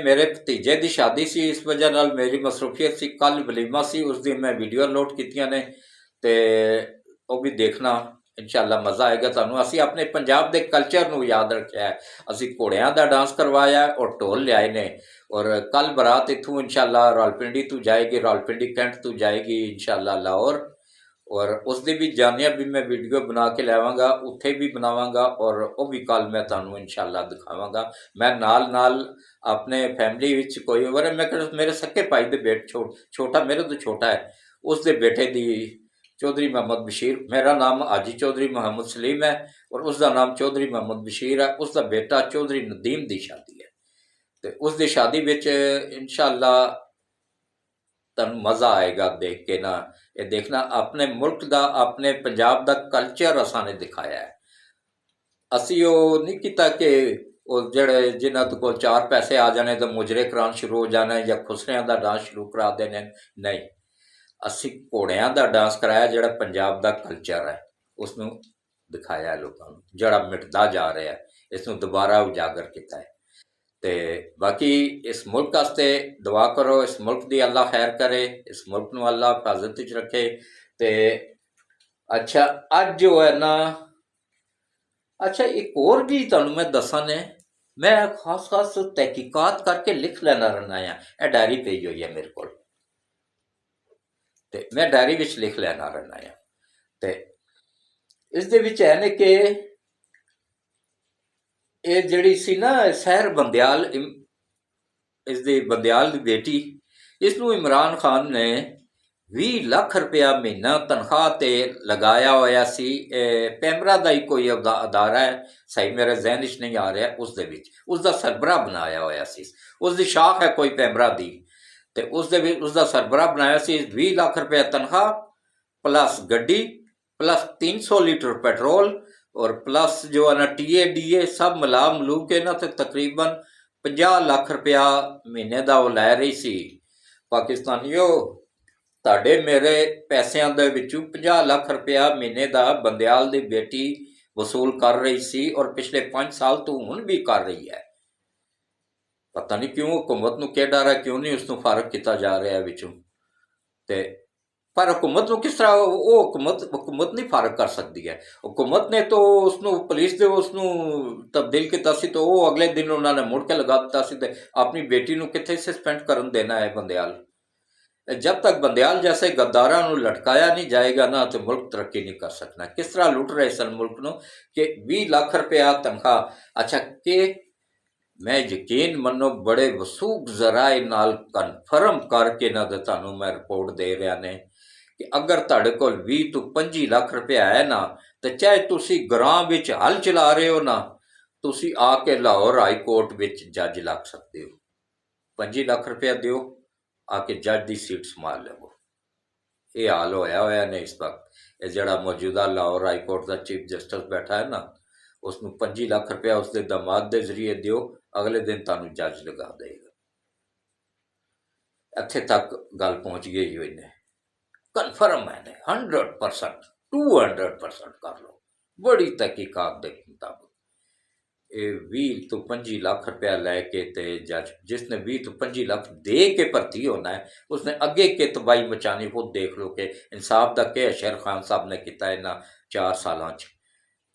میرے بھتیجے دی شادی سی، اس وجہ نال میری مصروفیت سی، کل ولیمہ سی، اس دن میں ویڈیو لوڈ کیتیاں نے، تے وہ بھی دیکھنا انشاءاللہ مزہ آئے گا تانوں۔ اسی اپنے پنجاب دے کلچر نو یاد رکھیا ہے، اسی گھوڑیاں دا ڈانس کروایا ہے اور ڈھول لیائے نے، اور کل برات اتھوں انشاءاللہ راولپنڈی تو جائے گی، راولپنڈی کینٹ تو جائے گی انشاءاللہ لاہور، اور اس دی بھی جانیا بھی میں ویڈیو بنا کے لےواں گا، اتھے بھی بناواں گا، اور وہ بھی کل میں تانوں انشاءاللہ دکھاواں گا۔ میں نال اپنے فیملی وچ کوئی اور میں میرے سکے بھائی دے بیٹے چھوٹا، میرے تو چھوٹا ہے، اس دے بیٹے دی چودھری محمد بشیر، میرا نام حاجی چودھری محمد سلیم ہے اور اس دا نام چودھری محمد بشیر ہے، اس دا بیٹا چودھری ندیم دی شادی ہے، تو اس دی شادی وچ انشاءاللہ تانوں مزہ آئے گا دیکھ کے نا۔ یہ دیکھنا اپنے ملک دا، اپنے پنجاب دا کلچر اساں نے دکھایا ہے۔ اسی وہ نہیں کیتا کہ ਉਹ ਜਿਹੜੇ ਜਿਨ੍ਹਾਂ ਤੋਂ ਕੋਲ 4 ਪੈਸੇ ਆ ਜਾਣੇ ਤਾਂ ਮੁਜਰੇ ਕਰਾਉਣ ਸ਼ੁਰੂ ਹੋ ਜਾਣਾ ਜਾਂ ਖੁਸਰਿਆਂ ਦਾ ਡਾਂਸ ਸ਼ੁਰੂ ਕਰਾ ਦੇਣੇ। ਨਹੀਂ, ਅਸੀਂ ਘੋੜਿਆਂ ਦਾ ਡਾਂਸ ਕਰਾਇਆ, ਜਿਹੜਾ ਪੰਜਾਬ ਦਾ ਕਲਚਰ ਹੈ ਉਸ ਨੂੰ ਦਿਖਾਇਆ ਲੋਕਾਂ ਨੂੰ, ਜਿਹੜਾ ਮਿਟਦਾ ਜਾ ਰਿਹਾ ਹੈ ਇਸ ਨੂੰ ਦੁਬਾਰਾ ਉਜਾਗਰ ਕੀਤਾ ਹੈ। ਤੇ ਬਾਕੀ ਇਸ ਮੁਲਕ ਵਾਸਤੇ ਦੁਆ ਕਰੋ, ਇਸ ਮੁਲਕ ਦੀ ਅੱਲਾ ਖੈਰ ਕਰੇ, ਇਸ ਮੁਲਕ ਨੂੰ ਅੱਲਾ ਹਿਫਾਜ਼ਤ ਵਿੱਚ ਰੱਖੇ। ਤੇ ਅੱਛਾ, ਅੱਜ ਜੋ ਹੈ ਨਾ, ਅੱਛਾ ਇੱਕ ਹੋਰ ਵੀ ਤੁਹਾਨੂੰ ਮੈਂ ਦੱਸਾਂ ਨੇ, ਮੈਂ ਖਾਸ ਤਹਿਕੀਕਾਤ ਕਰਕੇ ਲਿਖ ਲੈਣਾ ਰਹਿਣਾ ਆ। ਇਹ ਡਾਇਰੀ ਪਈ ਹੋਈ ਹੈ ਮੇਰੇ ਕੋਲ, ਤੇ ਮੈਂ ਡਾਇਰੀ ਵਿੱਚ ਲਿਖ ਲੈਣਾ ਰਹਿਣਾ ਆ। ਤੇ ਇਸ ਦੇ ਵਿੱਚ ਹੈ ਨੇ ਕਿ ਇਹ ਜਿਹੜੀ ਸੀ ਨਾ ਸਹਿਰ ਬੰਦਿਆਲ, ਇਸ ਦੀ ਬੰਦਿਆਲ ਦੀ ਬੇਟੀ, ਇਸ ਨੂੰ ਇਮਰਾਨ ਖਾਨ ਨੇ 20 ਲੱਖ ਰੁਪਇਆ ਮਹੀਨਾ ਤਨਖਾਹ ਤੇ ਲਗਾਇਆ ਹੋਇਆ ਸੀ। ਪੈਮਰਾ ਦਾ ਹੀ ਕੋਈ ਅਦਾਰਾ ਹੈ, ਸਹੀ ਮੇਰੇ ਜ਼ਿਹਨ ਵਿੱਚ ਨਹੀਂ ਆ ਰਿਹਾ, ਉਸ ਦੇ ਵਿੱਚ ਉਸ ਦਾ ਸਰਬਰਾਹ ਬਣਾਇਆ ਹੋਇਆ ਸੀ। ਉਸ ਦੀ ਸ਼ਾਖ ਹੈ ਕੋਈ ਪੈਮਰਾ ਦੀ, ਤੇ ਉਸ ਦੇ ਵਿੱਚ ਉਸ ਦਾ ਸਰਬਰਾਹ ਬਣਾਇਆ ਸੀ। 20 ਲੱਖ ਰੁਪਇਆ ਤਨਖਾਹ ਪਲੱਸ ਗੱਡੀ ਪਲੱਸ 300 ਲੀਟਰ ਪੈਟਰੋਲ ਔਰ ਪਲੱਸ ਜੋ ਹੈ ਨਾ TADA ਸਭ ਮਿਲਾ ਮਲੂ ਕੇ ਨਾ, ਤੇ ਤਕਰੀਬਨ 50 ਲੱਖ ਰੁਪਇਆ ਮਹੀਨੇ ਦਾ ਉਹ ਲੈ ਰਹੀ ਸੀ। ਪਾਕਿਸਤਾਨੀਓ, ਤੁਹਾਡੇ ਮੇਰੇ ਪੈਸਿਆਂ ਦੇ ਵਿੱਚੋਂ 50 ਲੱਖ ਰੁਪਇਆ ਮਹੀਨੇ ਦਾ ਬੰਦਿਆਲ ਦੀ ਬੇਟੀ ਵਸੂਲ ਕਰ ਰਹੀ ਸੀ, ਔਰ ਪਿਛਲੇ 5 ਸਾਲ ਤੋਂ ਹੁਣ ਵੀ ਕਰ ਰਹੀ ਹੈ। ਪਤਾ ਨਹੀਂ ਕਿਉਂ ਹੁਕੂਮਤ ਨੂੰ ਕਿਹ ਡਰ ਹੈ, ਕਿਉਂ ਨਹੀਂ ਉਸ ਨੂੰ ਫਾਰਗ ਕੀਤਾ ਜਾ ਰਿਹਾ ਵਿੱਚੋਂ। ਤੇ ਪਰ ਹੁਕੂਮਤ ਨੂੰ ਕਿਸ ਤਰ੍ਹਾਂ, ਉਹ ਹੁਕੂਮਤ ਨਹੀਂ ਫਾਰਗ ਕਰ ਸਕਦੀ ਹੈ। ਹੁਕੂਮਤ ਨੇ ਤਾਂ ਉਸ ਨੂੰ ਪੁਲਿਸ ਦੇ ਉਸ ਨੂੰ ਤਬਦੀਲ ਕੀਤਾ ਸੀ, ਤਾਂ ਉਹ ਅਗਲੇ ਦਿਨ ਉਹਨਾਂ ਨੇ ਮੁੜ ਕੇ ਲਗਾ ਦਿੱਤਾ ਸੀ। ਤੇ ਆਪਣੀ ਬੇਟੀ ਨੂੰ ਕਿੱਥੇ ਸਸਪੈਂਡ ਕਰਨ ਦੇਣਾ ਹੈ ਬੰਦਿਆਲ। ਜਬ ਤੱਕ ਬੰਦਿਆਲ ਜੈਸੇ ਗੱਦਾਰਾਂ ਨੂੰ ਲਟਕਾਇਆ ਨਹੀਂ ਜਾਏਗਾ ਨਾ, ਤੇ ਮੁਲਕ ਤਰੱਕੀ ਨਹੀਂ ਕਰ ਸਕਣਾ। ਕਿਸ ਤਰ੍ਹਾਂ ਲੁੱਟ ਰਹੇ ਸਨ ਮੁਲਕ ਨੂੰ ਕਿ 20 ਲੱਖ ਰੁਪਇਆ ਤਨਖਾਹ। ਅੱਛਾ, ਕਿ ਮੈਂ ਯਕੀਨ ਮੰਨੋ ਬੜੇ ਵਸੂਖ ਜ਼ਰਾਏ ਨਾਲ ਕਨਫਰਮ ਕਰਕੇ ਨਾ ਤੇ ਤੁਹਾਨੂੰ ਮੈਂ ਰਿਪੋਰਟ ਦੇ ਰਿਹਾ ਨੇ ਕਿ ਅਗਰ ਤੁਹਾਡੇ ਕੋਲ 20 ਤੋਂ 25 ਲੱਖ ਰੁਪਇਆ ਹੈ ਨਾ, ਤੇ ਚਾਹੇ ਤੁਸੀਂ ਗ੍ਰਾਂ ਵਿੱਚ ਹਲ ਚਲਾ ਰਹੇ ਹੋ ਨਾ, ਤੁਸੀਂ ਆ ਕੇ ਲਾਹੌਰ ਹਾਈ ਕੋਰਟ ਵਿੱਚ ਜੱਜ ਲੱਗ ਸਕਦੇ ਹੋ। 25 ਲੱਖ ਰੁਪਇਆ ਦਿਓ, ਆ ਕੇ ਜੱਜ ਦੀ ਸੀਟ ਸੰਭਾਲ ਲਵੋ। ਇਹ ਹਾਲ ਹੋਇਆ ਨੇ ਇਸ ਵਕਤ। ਇਹ ਜਿਹੜਾ ਮੌਜੂਦਾ ਲਾਹੌਰ ਹਾਈ ਕੋਰਟ ਦਾ ਚੀਫ ਜਸਟਿਸ ਬੈਠਾ ਹੈ ਨਾ, ਉਸ ਨੂੰ 25 ਲੱਖ ਰੁਪਇਆ ਉਸਦੇ ਦਮਾਦ ਦੇ ਜ਼ਰੀਏ ਦਿਓ, ਅਗਲੇ ਦਿਨ ਤੁਹਾਨੂੰ ਜੱਜ ਲਗਾ ਦੇਗਾ। ਇੱਥੇ ਤੱਕ ਗੱਲ ਪਹੁੰਚ ਗਈ ਹੋਈ ਨੇ, ਕਨਫਰਮ ਹੈ ਨੇ 100%, 200% ਕਰ ਲਓ ਬੜੀ ਤਹਿਕੀਕਾਤ ਦੇ ਮੁਤਾਬਕ। ਇਹ 20 ਤੋਂ 25 ਲੱਖ ਰੁਪਇਆ ਲੈ ਕੇ ਤੇ ਜੱਜ, ਜਿਸਨੇ 20 ਤੋਂ 25 ਲੱਖ ਦੇ ਕੇ ਭਰਤੀ ਹੋਣਾ ਹੈ, ਉਸਨੇ ਅੱਗੇ ਕਿ ਤਬਾਹੀ ਮਚਾਣੀ। ਖੁਦ ਦੇਖ ਲਓ ਕਿ ਇਨਸਾਫ ਦਾ ਕਿ ਸ਼ੇਰ ਖਾਨ ਸਾਹਿਬ ਨੇ ਕੀਤਾ ਇਹਨਾਂ 4 ਸਾਲਾਂ 'ਚ,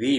20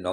9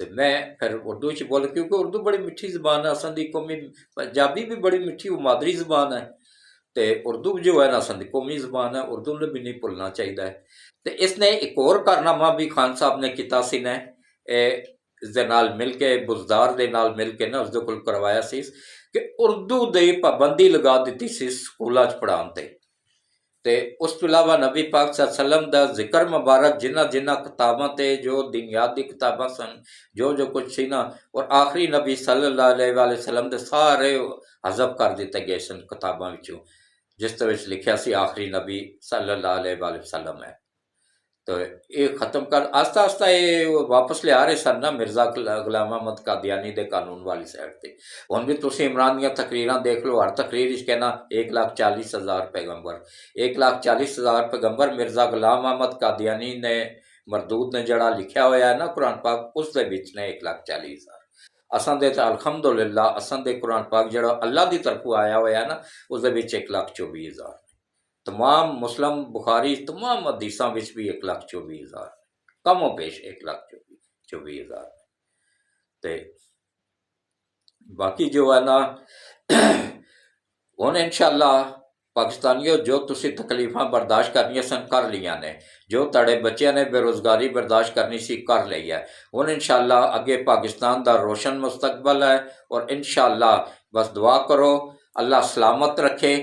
تو میں پھر اردو چ بول، کیونکہ اردو بڑی میٹھی زبان ہے، اساں دی قومی، پنجابی بھی بڑی میٹھی وہ مادری زبان ہے، تو اردو جو ہے نا اساں دی قومی زبان ہے، اردو نے بھی نہیں بھولنا چاہیے ہے۔ تو اس نے ایک اور کارنامہ بھی خان صاحب نے کیتا سی نے، اس دے نال مل کے، بزدار دے نال مل کے نا اس دے کول کروایا سی کہ اردو دی پابندی لگا دیتی سی سکولاں چ پڑھان تے۔ تے اس تو علاوہ نبی پاک صلی اللہ علیہ وسلم دا ذکر مبارک جنہ جنہ کتاباں تے، جو دینیات دی کتاباں سن، جو کچھ سی نا، اور آخری نبی صلی اللہ علیہ وآلہ وسلم دے سارے حذف کر دیتے گئے سن کتاباں وچوں، جس طرح لکھیا سی آخری نبی صلی اللہ علیہ وآلہ وسلم ہے۔ تو یہ ختم کر آہستہ آہستہ یہ واپس لیا رہے سن نا مرزا غلام احمد قادیانی دے قانون والی سائڈ تے۔ ہن بھی تسی عمران دیاں تقریراں دیکھ لو، ہر تقریر وچ کہنا 1,40,000 پیغمبر، 1,40,000 پیغمبر مرزا غلام احمد قادیانی نے مردود نے جڑا لکھیا ہویا ہے نا قرآن پاک، اس دے وچ نے 1,40,000۔ اساں دے تے الحمدللہ اساں دے قرآن پاک جڑا اللہ دی طرفوں آیا ہویا ہے نا، اس دے وچ 1,24,000، تمام مسلم بخاری تمام حدیثاں وچ بھی 1,24,000، کم و بیش 1,24,000۔ تے باقی جو ہے نا ہن انشاءاللہ پاکستانیوں جو تسی تکلیفاں برداشت کرنی سن کر لیاں نے، جو تڑے بچیاں نے بے روزگاری برداشت کرنی سی کر لئی ہے۔ ہن انشاءاللہ اگے پاکستان دا روشن مستقبل ہے، اور انشاءاللہ بس دعا کرو اللہ سلامت رکھے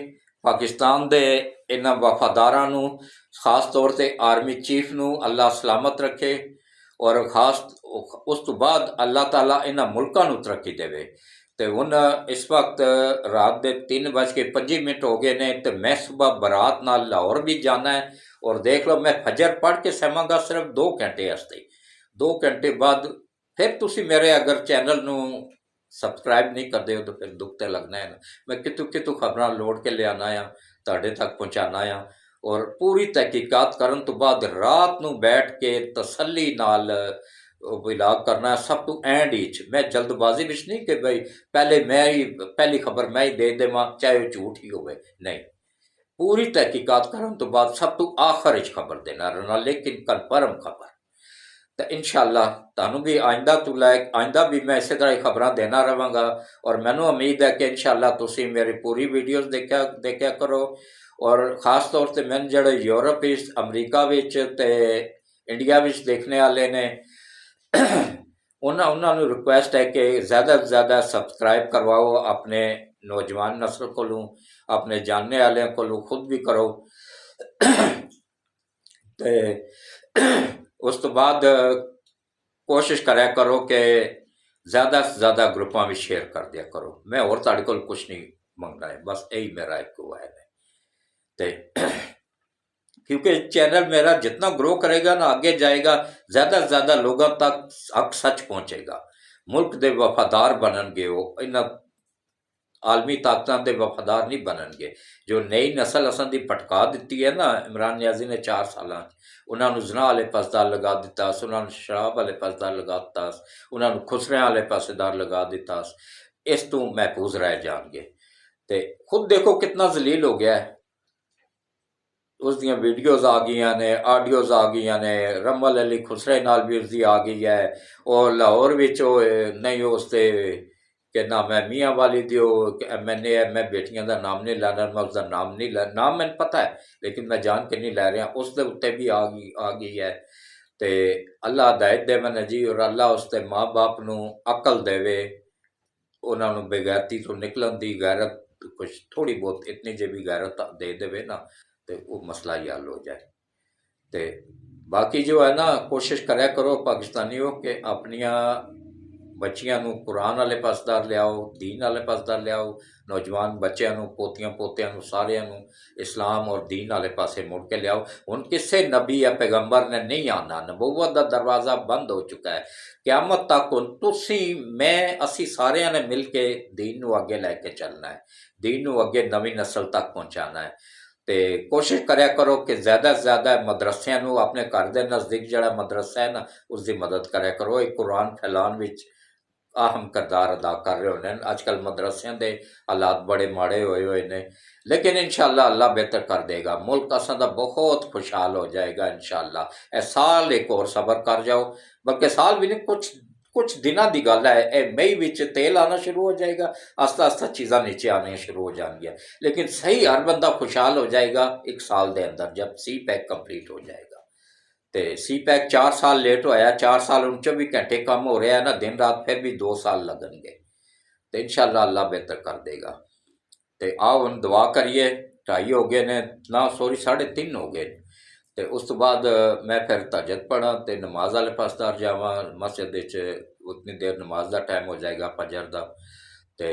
پاکستان دے انہاں وفاداراں نو، خاص طور تے آرمی چیف نو اللہ سلامت رکھے، اور خاص اس تو بعد اللہ تعالیٰ انہاں ملکاں نو ترقی دے۔ تو ہن اس وقت رات دے 3:25 ہو گئے نے، تو میں صبح برات نال لاہور بھی جانا ہے، اور دیکھ لو میں فجر پڑھ کے سیواں گا صرف 2 گھنٹے واسطے، 2 گھنٹے بعد پھر تسی میرے اگر چینل نو سبسکرائب نہیں کرتے ہو تو پھر دکھ تے لگنا ہے نا، میں کتوں خبراں لوڑ کے لے آنا ہے، تہاڈے تک پہنچانا ہے، اور پوری تحقیقات کرن تو بعد رات نو بیٹھ کے تسلی نال ولاگ کرنا ہے، سب تو اینڈ ہی میں جلد بازی وچ نہیں کہ بھئی پہلی خبر میں ہی دے دیواں چاہے وہ جھوٹ ہی ہوئے، نہیں، پوری تحقیقات کرن تو بعد سب تو آخر وچ خبر دینا رہنا، لیکن کنفرم خبر۔ تو انشاءاللہ تانوں بھی آئندہ بھی میں اسی طرح خبراں دینا رہاں گا، اور مینوں امید ہے کہ انشاءاللہ تسی میری پوری ویڈیوز دیکھیا کرو، اور خاص طور تے میں جڑے یورپ وچ، امریکہ وچ تے انڈیا وچ دیکھنے والے نے انہاں نوں ریکویسٹ ہے کہ زیادہ سے زیادہ سبسکرائب کرواؤ اپنے نوجوان نسل کولوں، اپنے جاننے والوں کولوں، خود بھی کرو۔ تے اس تو بعد کوشش کریا کرو کہ زیادہ سے زیادہ گروپاں میں شیئر کر دیا کرو، میں اور تاڑے کول کچھ نہیں منگنا ہے، بس یہی میرا ایک ہے۔ تے کیونکہ چینل میرا جتنا گرو کرے گا نا، آگے جائے گا، زیادہ سے زیادہ لوگوں تک حق سچ پہنچے گا، ملک دے وفادار بنن گے، وہ انہاں عالمی طاقتاں دے وفادار نہیں بنن گے۔ جو نئی نسل اساں دی پٹکا دیتی ہے نا عمران نیازی نے 4 سالاں، انہاں نوں زنا والے پاسدار لگا دیتا، انہاں نوں شراب والے پاسدار لگا دیتا، انہاں نوں خسریاں والے پاسدار لگا دیتا، اس تو محفوظ رہ جان گے۔ تے خود دیکھو کتنا ذلیل ہو گیا ہے، اس دیاں ویڈیوز آ گئیاں نے، آڈیوز آ گئیاں نے، رمل علی خسرے نال بھی اس دی آ گئی ہے، اور لاہور وچ نہیں اس تے کہ نہ میں میاں والی دیو میں بیٹیاں دا نام نہیں لینا، میں اس دا نام نہیں لینا، نام میں پتہ ہے لیکن میں جان کے نہیں لے رہا، اس دے اتنے بھی آ گئی ہے۔ تے اللہ ہدایت دے میں جی، اور اللہ اس تے ماں باپ نو عقل دے، انہاں نو بغیرتی تو نکلن دی غیرت کچھ تھوڑی بہت اتنی جی بھی غیرت دے دے نا، تے وہ مسئلہ ہی حل ہو جائے۔ تے باقی جو ہے نا کوشش کریا کرو پاکستانیوں کہ اپنیاں بچیاں نو قرآن والے پاسدار لیاؤ، دین والے پاسدار لیاؤ، نوجوان بچیاں نو، پوتیاں پوتیاں نو، ساریاں نو اسلام اور دین والے پاسے مڑ کے لیاؤ۔ ہن کسے نبی یا پیغمبر نے نہیں آنا، نبوت دا دروازہ بند ہو چکا ہے، قیامت تک تسی اسی سارے نے مل کے دین نو اگے لے کے چلنا ہے، دین نو اگے نویں نسل تک پہنچانا ہے۔ تے کوشش کریا کرو کہ زیادہ سے زیادہ مدرسیاں نو، اپنے گھر دے نزدیک جڑا مدرسہ ہے نا اس دی مدد کریا کرو، ایک قرآن پھیلان وچ اہم کردار ادا کر رہے ہونے۔ آج کل مدرسیاں دے حالات بڑے ماڑے ہوئے نے، لیکن انشاءاللہ اللہ بہتر کر دے گا، ملک اساں دا بہت خوشحال ہو جائے گا انشاءاللہ۔ اے سال ایک اور صبر کر جاؤ، بلکہ سال بھی نہیں، ਕੁਝ ਦਿਨਾਂ ਦੀ ਗੱਲ ਹੈ, ਇਹ ਮਈ ਵਿੱਚ ਤੇਲ ਆਉਣਾ ਸ਼ੁਰੂ ਹੋ ਜਾਏਗਾ, ਆਸਤਾ ਆਸਤਾ ਚੀਜ਼ਾਂ ਨੀਚੇ ਆਉਣੀਆਂ ਸ਼ੁਰੂ ਹੋ ਜਾਣਗੀਆਂ। لیکن صحیح ہر بندہ خوشحال ہو جائے گا 1 سال دے اندر جب سی پیک کمپلیٹ ہو جائے گا۔ تے سی پیک 4 سال لیٹ ہویا، 4 سال 24 گھنٹے کم ہو رہا ہے نا دن رات، پھر بھی 2 سال لگن گے، تو انشاءاللہ اللہ بہتر کر دے گا۔ تے آؤ ہم دعا کریے، 2:30 ہو گئے نے، نہ سوری 3:30 ہو گئے، تے اس تو بعد میں پھر تہجد پڑھا تے نماز والے پاس دار جاواں مسجد وچ، اتنی دیر نماز دا ٹائم ہو جائے گا فجر دا۔ تے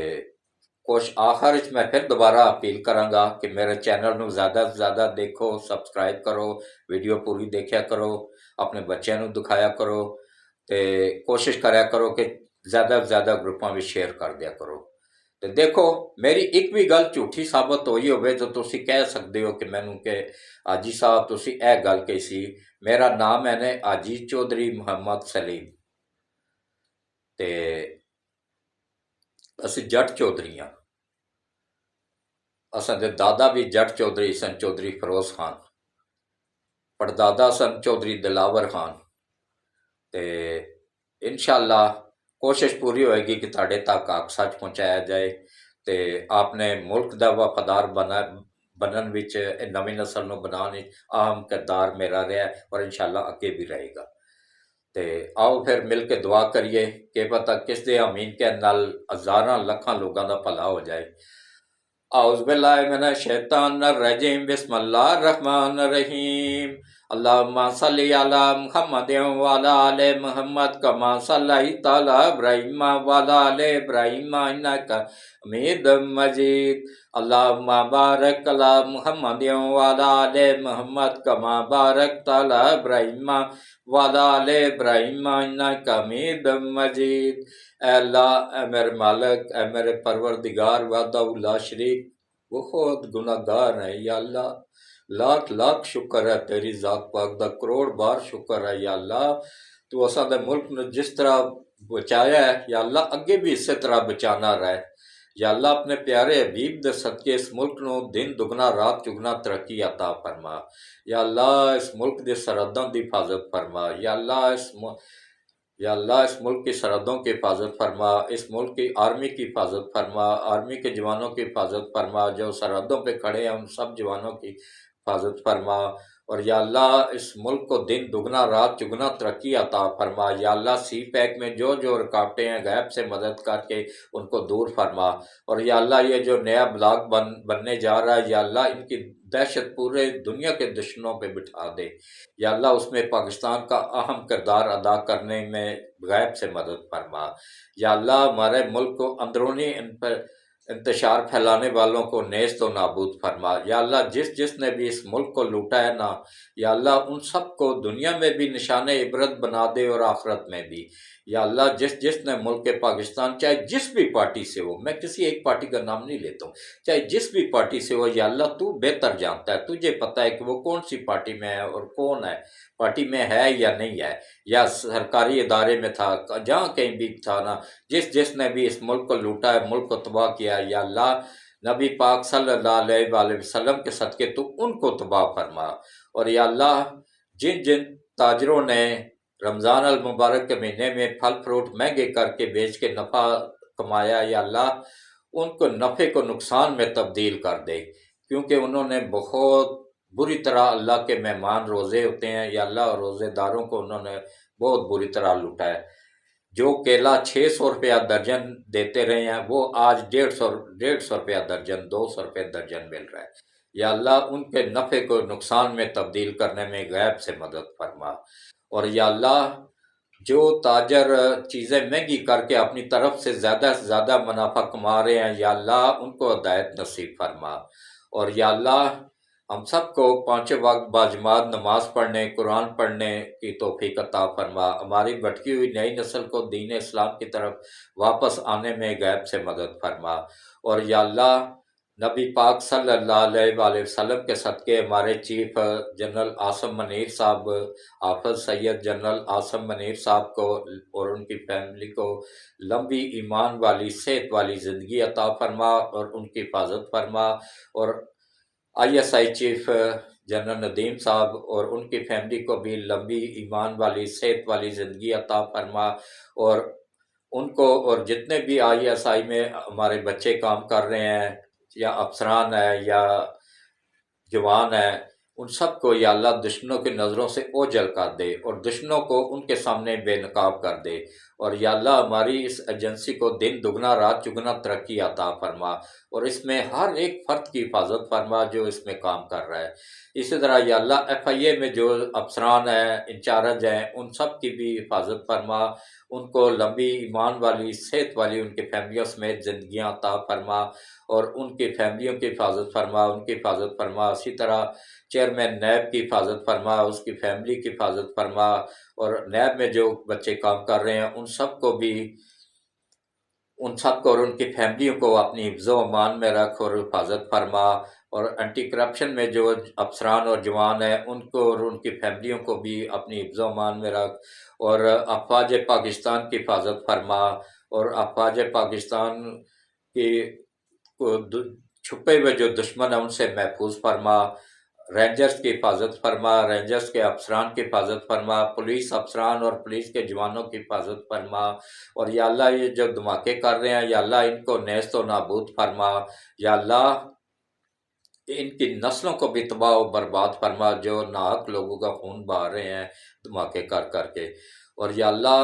کچھ آخر وچ میں پھر دوبارہ اپیل کراں گا کہ میرے چینل نو زیادہ سے زیادہ دیکھو، سبسکرائب کرو، ویڈیو پوری دیکھیا کرو، اپنے بچیاں نو دکھایا کرو، تے کوشش کریا کرو کہ زیادہ سے زیادہ گروپاں وچ شیئر کر دیا کرو۔ تے دیکھو میری ایک بھی گل جھوٹھی ثابت ہوئی ہوئے تو تسی کہہ سکتے ہو کہ مینوں کہ حاجی صاحب تسی اے گل کہی سی، میرا نام ہے نے حاجی چودھری محمد سلیم، تے اسی جٹ چودھری ہاں، اساں دے دادا بھی جٹ چودھری سن، چودھری فیروز خان، پڑدادا سن چودھری دلاور خان۔ تے انشاءاللہ کوشش پوری ہوئے گی کہ تاڑے تک حق سچ پہنچایا جائے، تے آپ نے ملک دا وفادار بنن وچ نویں نسل نو بنان وچ اہم کردار میرا رہا ہے اور انشاءاللہ اگے بھی رہے گا۔ تے آؤ پھر مل کے دعا کریے کہ پتہ کس دے آمین کے نال ہزاراں لکھاں لوگاں دا بھلا ہو جائے۔ اعوذ باللہ من الشیطان الرجیم، بسم اللہ الرحمن الرحیم، اللہم صلی علی محمد وعلی آل محمد کما صلیت علی ابراہیم وعلی آل ابراہیم انک حمید مجید، اللہم بارک علی محمد وعلی آل محمد کما بارکت علی ابراہیم وعلی آل ابراہیم انک حمید مجید۔ اے اللہ، اے میرے مالک، اے میرے پروردگار وحدہ لا شریک، بہت گناہ گار ہیں یا اللہ، لاکھ لاکھ شکر ہے تیری ذات پاک دا، کروڑ بار شکر ہے یا اللہ، تو اساں دے ملک نے جس طرح بچایا ہے یا اللہ اگے بھی اسی طرح بچانا رہے یا اللہ، اپنے پیارے حبیب دے صدقے اس ملک نو دن دگنا رات چگنا ترقی عطا فرما یا اللہ، اس ملک دے سرحداں دی حفاظت فرما یا اللہ، اس ملک کی سرحدوں کی حفاظت فرما، اس ملک کی آرمی کی حفاظت فرما، آرمی کے جوانوں کی حفاظت فرما، جو سرحدوں پہ کھڑے ہیں ان سب جوانوں کی حفاظت فرما، اور یا اللہ اس ملک کو دن دگنا رات چگنا ترقی عطا فرما یا اللہ، سی پیک میں جو جو رکاوٹیں ہیں غیب سے مدد کر کے ان کو دور فرما، اور یا اللہ یہ جو نیا بلاک بننے جا رہا ہے یا اللہ، ان کی دہشت پورے دنیا کے دشمنوں پہ بٹھا دے یا اللہ، اس میں پاکستان کا اہم کردار ادا کرنے میں غیب سے مدد فرما یا اللہ، ہمارے ملک کو اندرونی انتشار پھیلانے والوں کو نیست و نابود فرما یا اللہ، جس نے بھی اس ملک کو لوٹا ہے نا یا اللہ، ان سب کو دنیا میں بھی نشان عبرت بنا دے اور آخرت میں بھی یا اللہ، جس نے ملک پاکستان چاہے جس بھی پارٹی سے ہو، میں کسی ایک پارٹی کا نام نہیں لیتا ہوں، چاہے جس بھی پارٹی سے ہو یا اللہ، تو بہتر جانتا ہے، تجھے پتہ ہے کہ وہ کون سی پارٹی میں ہے اور کون ہے پارٹی میں ہے یا نہیں ہے، یا سرکاری ادارے میں تھا، جہاں کہیں بھی تھا نا، جس نے بھی اس ملک کو لوٹا ہے، ملک کو تباہ کیا یا اللہ، نبی پاک صلی اللہ علیہ وآلہ وسلم کے صدقے تو ان کو تباہ فرما، اور یا اللہ، جن تاجروں نے رمضان المبارک کے مہینے میں پھل فروٹ مہنگے کر کے بیچ کے نفع کمایا یا اللہ، ان کو نفع کو نقصان میں تبدیل کر دے، کیونکہ انہوں نے بہت بری طرح اللہ کے مہمان روزے ہوتے ہیں یا اللہ، روزے داروں کو انہوں نے بہت بری طرح لوٹا ہے۔ جو کیلا 600 روپیہ درجن دیتے رہے ہیں وہ آج 150 روپیہ درجن، 200 روپے درجن مل رہا ہے یا اللہ، ان کے نفع کو نقصان میں تبدیل کرنے میں غیب سے مدد فرما، اور یا اللہ، جو تاجر چیزیں مہنگی کر کے اپنی طرف سے زیادہ منافع کما رہے ہیں یا اللہ، ان کو ہدایت نصیب فرما، اور یا اللہ، ہم سب کو 5 وقت باجماعت نماز پڑھنے، قرآن پڑھنے کی توفیق عطا فرما، ہماری بھٹکی ہوئی نئی نسل کو دین اسلام کی طرف واپس آنے میں غیب سے مدد فرما، اور یا اللہ، نبی پاک صلی اللہ علیہ وآلہ وسلم کے صدقے ہمارے چیف جنرل عاصم منیر صاحب، حافظ سید جنرل عاصم منیر صاحب کو اور ان کی فیملی کو لمبی ایمان والی صحت والی زندگی عطا فرما اور ان کی حفاظت فرما، اور ISI چیف جنرل ندیم صاحب اور ان کی فیملی کو بھی لمبی ایمان والی صحت والی زندگی عطا فرما، اور ان کو اور جتنے بھی آئی ایس آئی میں ہمارے بچے کام کر رہے ہیں یا افسران ہیں یا جوان ہیں، ان سب کو یا اللہ دشمنوں کی نظروں سے اوجھل کر دے اور دشمنوں کو ان کے سامنے بے نقاب کر دے، اور یا اللہ ہماری اس ایجنسی کو دن دگنا رات چگنا ترقی عطا فرما، اور اس میں ہر ایک فرد کی حفاظت فرما جو اس میں کام کر رہا ہے۔ اسی طرح یا اللہ ایف آئی اے میں جو افسران ہیں انچارج ہیں ان سب کی بھی حفاظت فرما، ان کو لمبی ایمان والی صحت والی ان کی فیملیوں سمیت زندگیاں عطا فرما، اور ان کی فیملیوں کی حفاظت فرما، ان کی حفاظت فرما۔ اسی طرح چیئرمین نیب کی حفاظت فرما، اس کی فیملی کی حفاظت فرما، اور نیب میں جو بچے کام کر رہے ہیں ان سب کو بھی، ان سب کو اور ان کی فیملیوں کو اپنی حفظ و امان میں رکھ اور حفاظت فرما، اور اینٹی کرپشن میں جو افسران اور جوان ہیں ان کو اور ان کی فیملیوں کو بھی اپنی حفظ و امان میں رکھ، اور افواج پاکستان کی حفاظت فرما، اور افواج پاکستان کی کو چھپے ہوئے جو دشمن ہیں ان سے محفوظ فرما، رینجرز کی حفاظت فرما، رینجرز کے افسران کی حفاظت فرما، پولیس افسران اور پولیس کے جوانوں کی حفاظت فرما، اور یا اللہ یہ جو دھماکے کر رہے ہیں یا اللہ ان کو نیست و نابود فرما، یا اللہ ان کی نسلوں کو بھی تباہ و برباد فرما جو ناحق لوگوں کا خون بہا رہے ہیں دھماکے کر کر کے، اور یا اللہ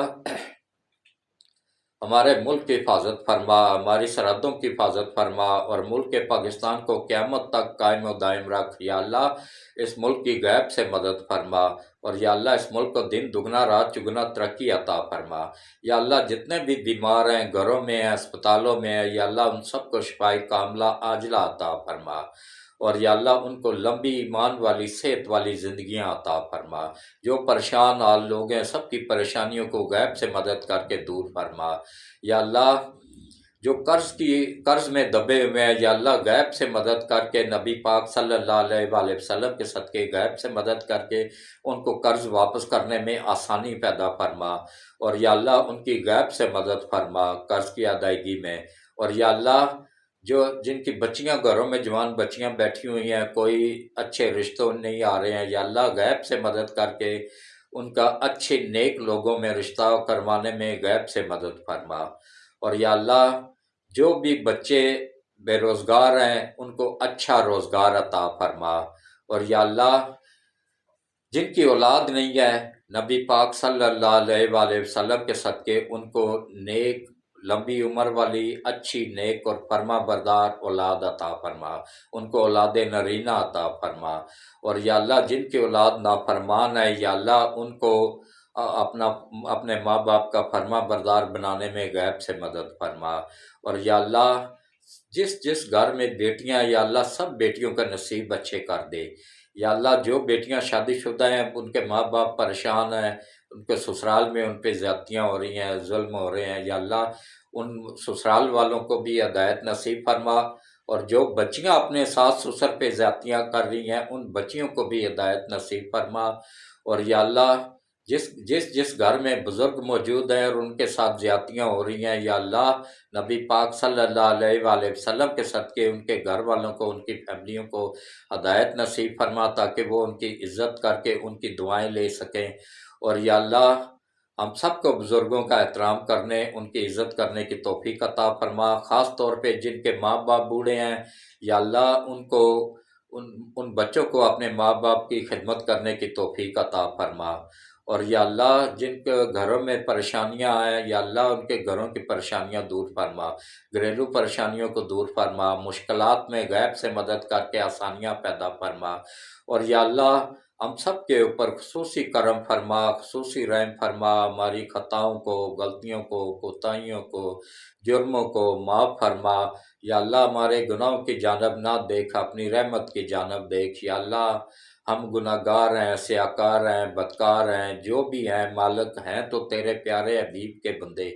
ہمارے ملک کی حفاظت فرما، ہماری سرحدوں کی حفاظت فرما، اور ملک کے پاکستان کو قیامت تک قائم و دائم رکھ، یا اللہ اس ملک کی غیب سے مدد فرما، اور یا اللہ اس ملک کو دن دگنا رات چگنا ترقی عطا فرما، یا اللہ جتنے بھی بیمار ہیں گھروں میں ہیں اسپتالوں میں ہیں یا اللہ ان سب کو شفائی کاملہ عاجلہ عطا فرما، اور یا اللہ ان کو لمبی ایمان والی صحت والی زندگیاں عطا فرما، جو پریشان حال لوگ ہیں سب کی پریشانیوں کو غیب سے مدد کر کے دور فرما، یا اللہ جو قرض میں دبے ہوئے ہیں یا اللہ غیب سے مدد کر کے نبی پاک صلی اللہ علیہ وآلہ وسلم کے صدقے غیب سے مدد کر کے ان کو قرض واپس کرنے میں آسانی پیدا فرما، اور یا اللہ ان کی غیب سے مدد فرما قرض کی ادائیگی میں، اور یا اللہ جو جن کی بچیاں گھروں میں جوان بچیاں بیٹھی ہوئی ہیں کوئی اچھے رشتوں نہیں آ رہے ہیں یا اللہ غیب سے مدد کر کے ان کا اچھے نیک لوگوں میں رشتہ کروانے میں غیب سے مدد فرما، اور یا اللہ جو بھی بچے بے روزگار ہیں ان کو اچھا روزگار عطا فرما، اور یا اللہ جن کی اولاد نہیں ہے نبی پاک صلی اللہ علیہ وآلہ وسلم کے صدقے ان کو نیک لمبی عمر والی اچھی نیک اور فرما بردار اولاد عطا فرما، ان کو اولاد نرینہ عطا فرما، اور یا اللہ جن کی اولاد نافرمان ہے یا اللہ ان کو اپنے ماں باپ کا فرما بردار بنانے میں غیب سے مدد فرما، اور یا اللہ جس جس گھر میں بیٹیاں یا اللہ سب بیٹیوں کا نصیب اچھے کر دے، یا اللہ جو بیٹیاں شادی شدہ ہیں ان کے ماں باپ پریشان ہیں، ان کے سسرال میں ان پہ زیادتیاں ہو رہی ہیں ظلم ہو رہے ہیں، یا اللہ ان سسرال والوں کو بھی ہدایت نصیب فرما، اور جو بچیاں اپنے ساس سسر پہ زیادتیاں کر رہی ہیں ان بچیوں کو بھی ہدایت نصیب فرما، اور یا اللہ جس گھر میں بزرگ موجود ہیں اور ان کے ساتھ زیادتیاں ہو رہی ہیں یا اللہ نبی پاک صلی اللہ علیہ وآلہ وسلم کے صدقے ان کے گھر والوں کو ان کی فیملیوں کو ہدایت نصیب فرما تاکہ وہ ان کی عزت کر کے ان کی دعائیں لے سکیں، اور یا اللہ ہم سب کو بزرگوں کا احترام کرنے ان کی عزت کرنے کی توفیق عطا فرما، خاص طور پہ جن کے ماں باپ بوڑھے ہیں یا اللہ ان کو ان بچوں کو اپنے ماں باپ کی خدمت کرنے کی توفیق عطا فرما، اور یا اللہ جن کے گھروں میں پریشانیاں ہیں یا اللہ ان کے گھروں کی پریشانیاں دور فرما، گھریلو پریشانیوں کو دور فرما، مشکلات میں غیب سے مدد کر کے آسانیاں پیدا فرما، اور یا اللہ ہم سب کے اوپر خصوصی کرم فرما، خصوصی رحم فرما، ہماری خطاؤں کو غلطیوں کو کوتاہیوں کو جرموں کو معاف فرما، یا اللہ ہمارے گناہوں کی جانب نہ دیکھ اپنی رحمت کی جانب دیکھ، یا اللہ ہم گناہ گار ہیں سیاکار ہیں بدکار ہیں جو بھی ہیں مالک ہیں تو تیرے پیارے حبیب کے بندے،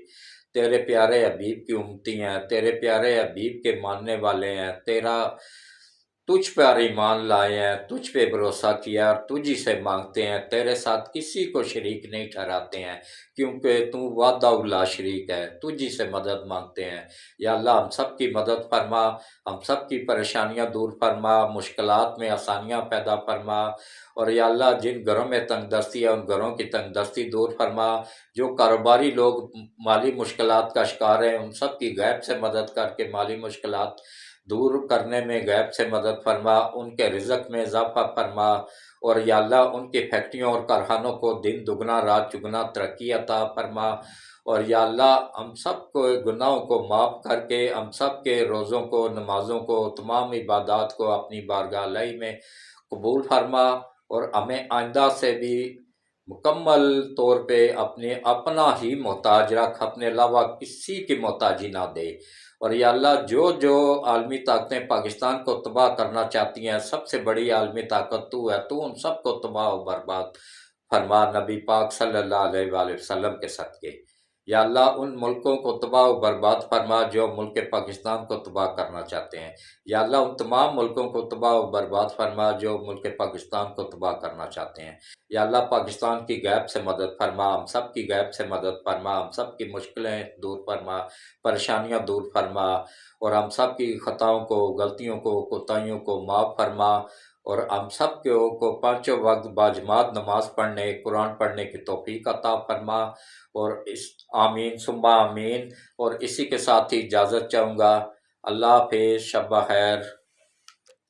تیرے پیارے حبیب کی امتی ہیں، تیرے پیارے حبیب کے ماننے والے ہیں، تجھ پر ایمان لائے ہیں، تجھ پہ بھروسہ کیا اور تجھ ہی سے مانگتے ہیں، تیرے ساتھ کسی کو شریک نہیں ٹھہراتے ہیں، کیونکہ تو وحدہ لا شریک ہے، تجھ ہی سے مدد مانگتے ہیں۔ یا اللہ ہم سب کی مدد فرما، ہم سب کی پریشانیاں دور فرما، مشکلات میں آسانیاں پیدا فرما، اور یا اللہ جن گھروں میں تنگ دستی ہے ان گھروں کی تنگ دستی دور فرما، جو کاروباری لوگ مالی مشکلات کا شکار ہیں ان سب کی غیب سے مدد کر کے مالی مشکلات دور کرنے میں غیب سے مدد فرما، ان کے رزق میں اضافہ فرما، اور یا اللہ ان کی فیکٹریوں اور کارخانوں کو دن دگنا رات چگنا ترقی عطا فرما، اور یا اللہ ہم سب کو گناہوں کو معاف کر کے ہم سب کے روزوں کو، نمازوں کو، تمام عبادات کو اپنی بارگاہ الہی میں قبول فرما، اور ہمیں آئندہ سے بھی مکمل طور پہ اپنا ہی محتاج رکھ، اپنے علاوہ کسی کی محتاجی نہ دے۔ اور یا اللہ جو جو عالمی طاقتیں پاکستان کو تباہ کرنا چاہتی ہیں، سب سے بڑی عالمی طاقت تو ہے، تو ان سب کو تباہ و برباد فرما نبی پاک صلی اللہ علیہ وآلہ وسلم کے صدقے۔ یا اللہ ان ملکوں کو تباہ و برباد فرما جو ملک پاکستان کو تباہ کرنا چاہتے ہیں۔ یا اللہ ان تمام ملکوں کو تباہ و برباد فرما جو ملک پاکستان کو تباہ کرنا چاہتے ہیں۔ یا اللہ پاکستان کی غیب سے مدد فرما، ہم سب کی غیب سے مدد فرما، ہم سب کی مشکلیں دور فرما، پریشانیاں دور فرما، اور ہم سب کی خطاؤں کو، غلطیوں کو، کوتاہیوں کو معاف فرما، اور ہم سب کو پانچوں وقت باجماعت نماز پڑھنے، قرآن پڑھنے کی توفیق عطا فرما، اور آمین ثم آمین۔ اور اسی کے ساتھ ہی اجازت چاہوں گا۔ اللہ حافظ، شب بخیر۔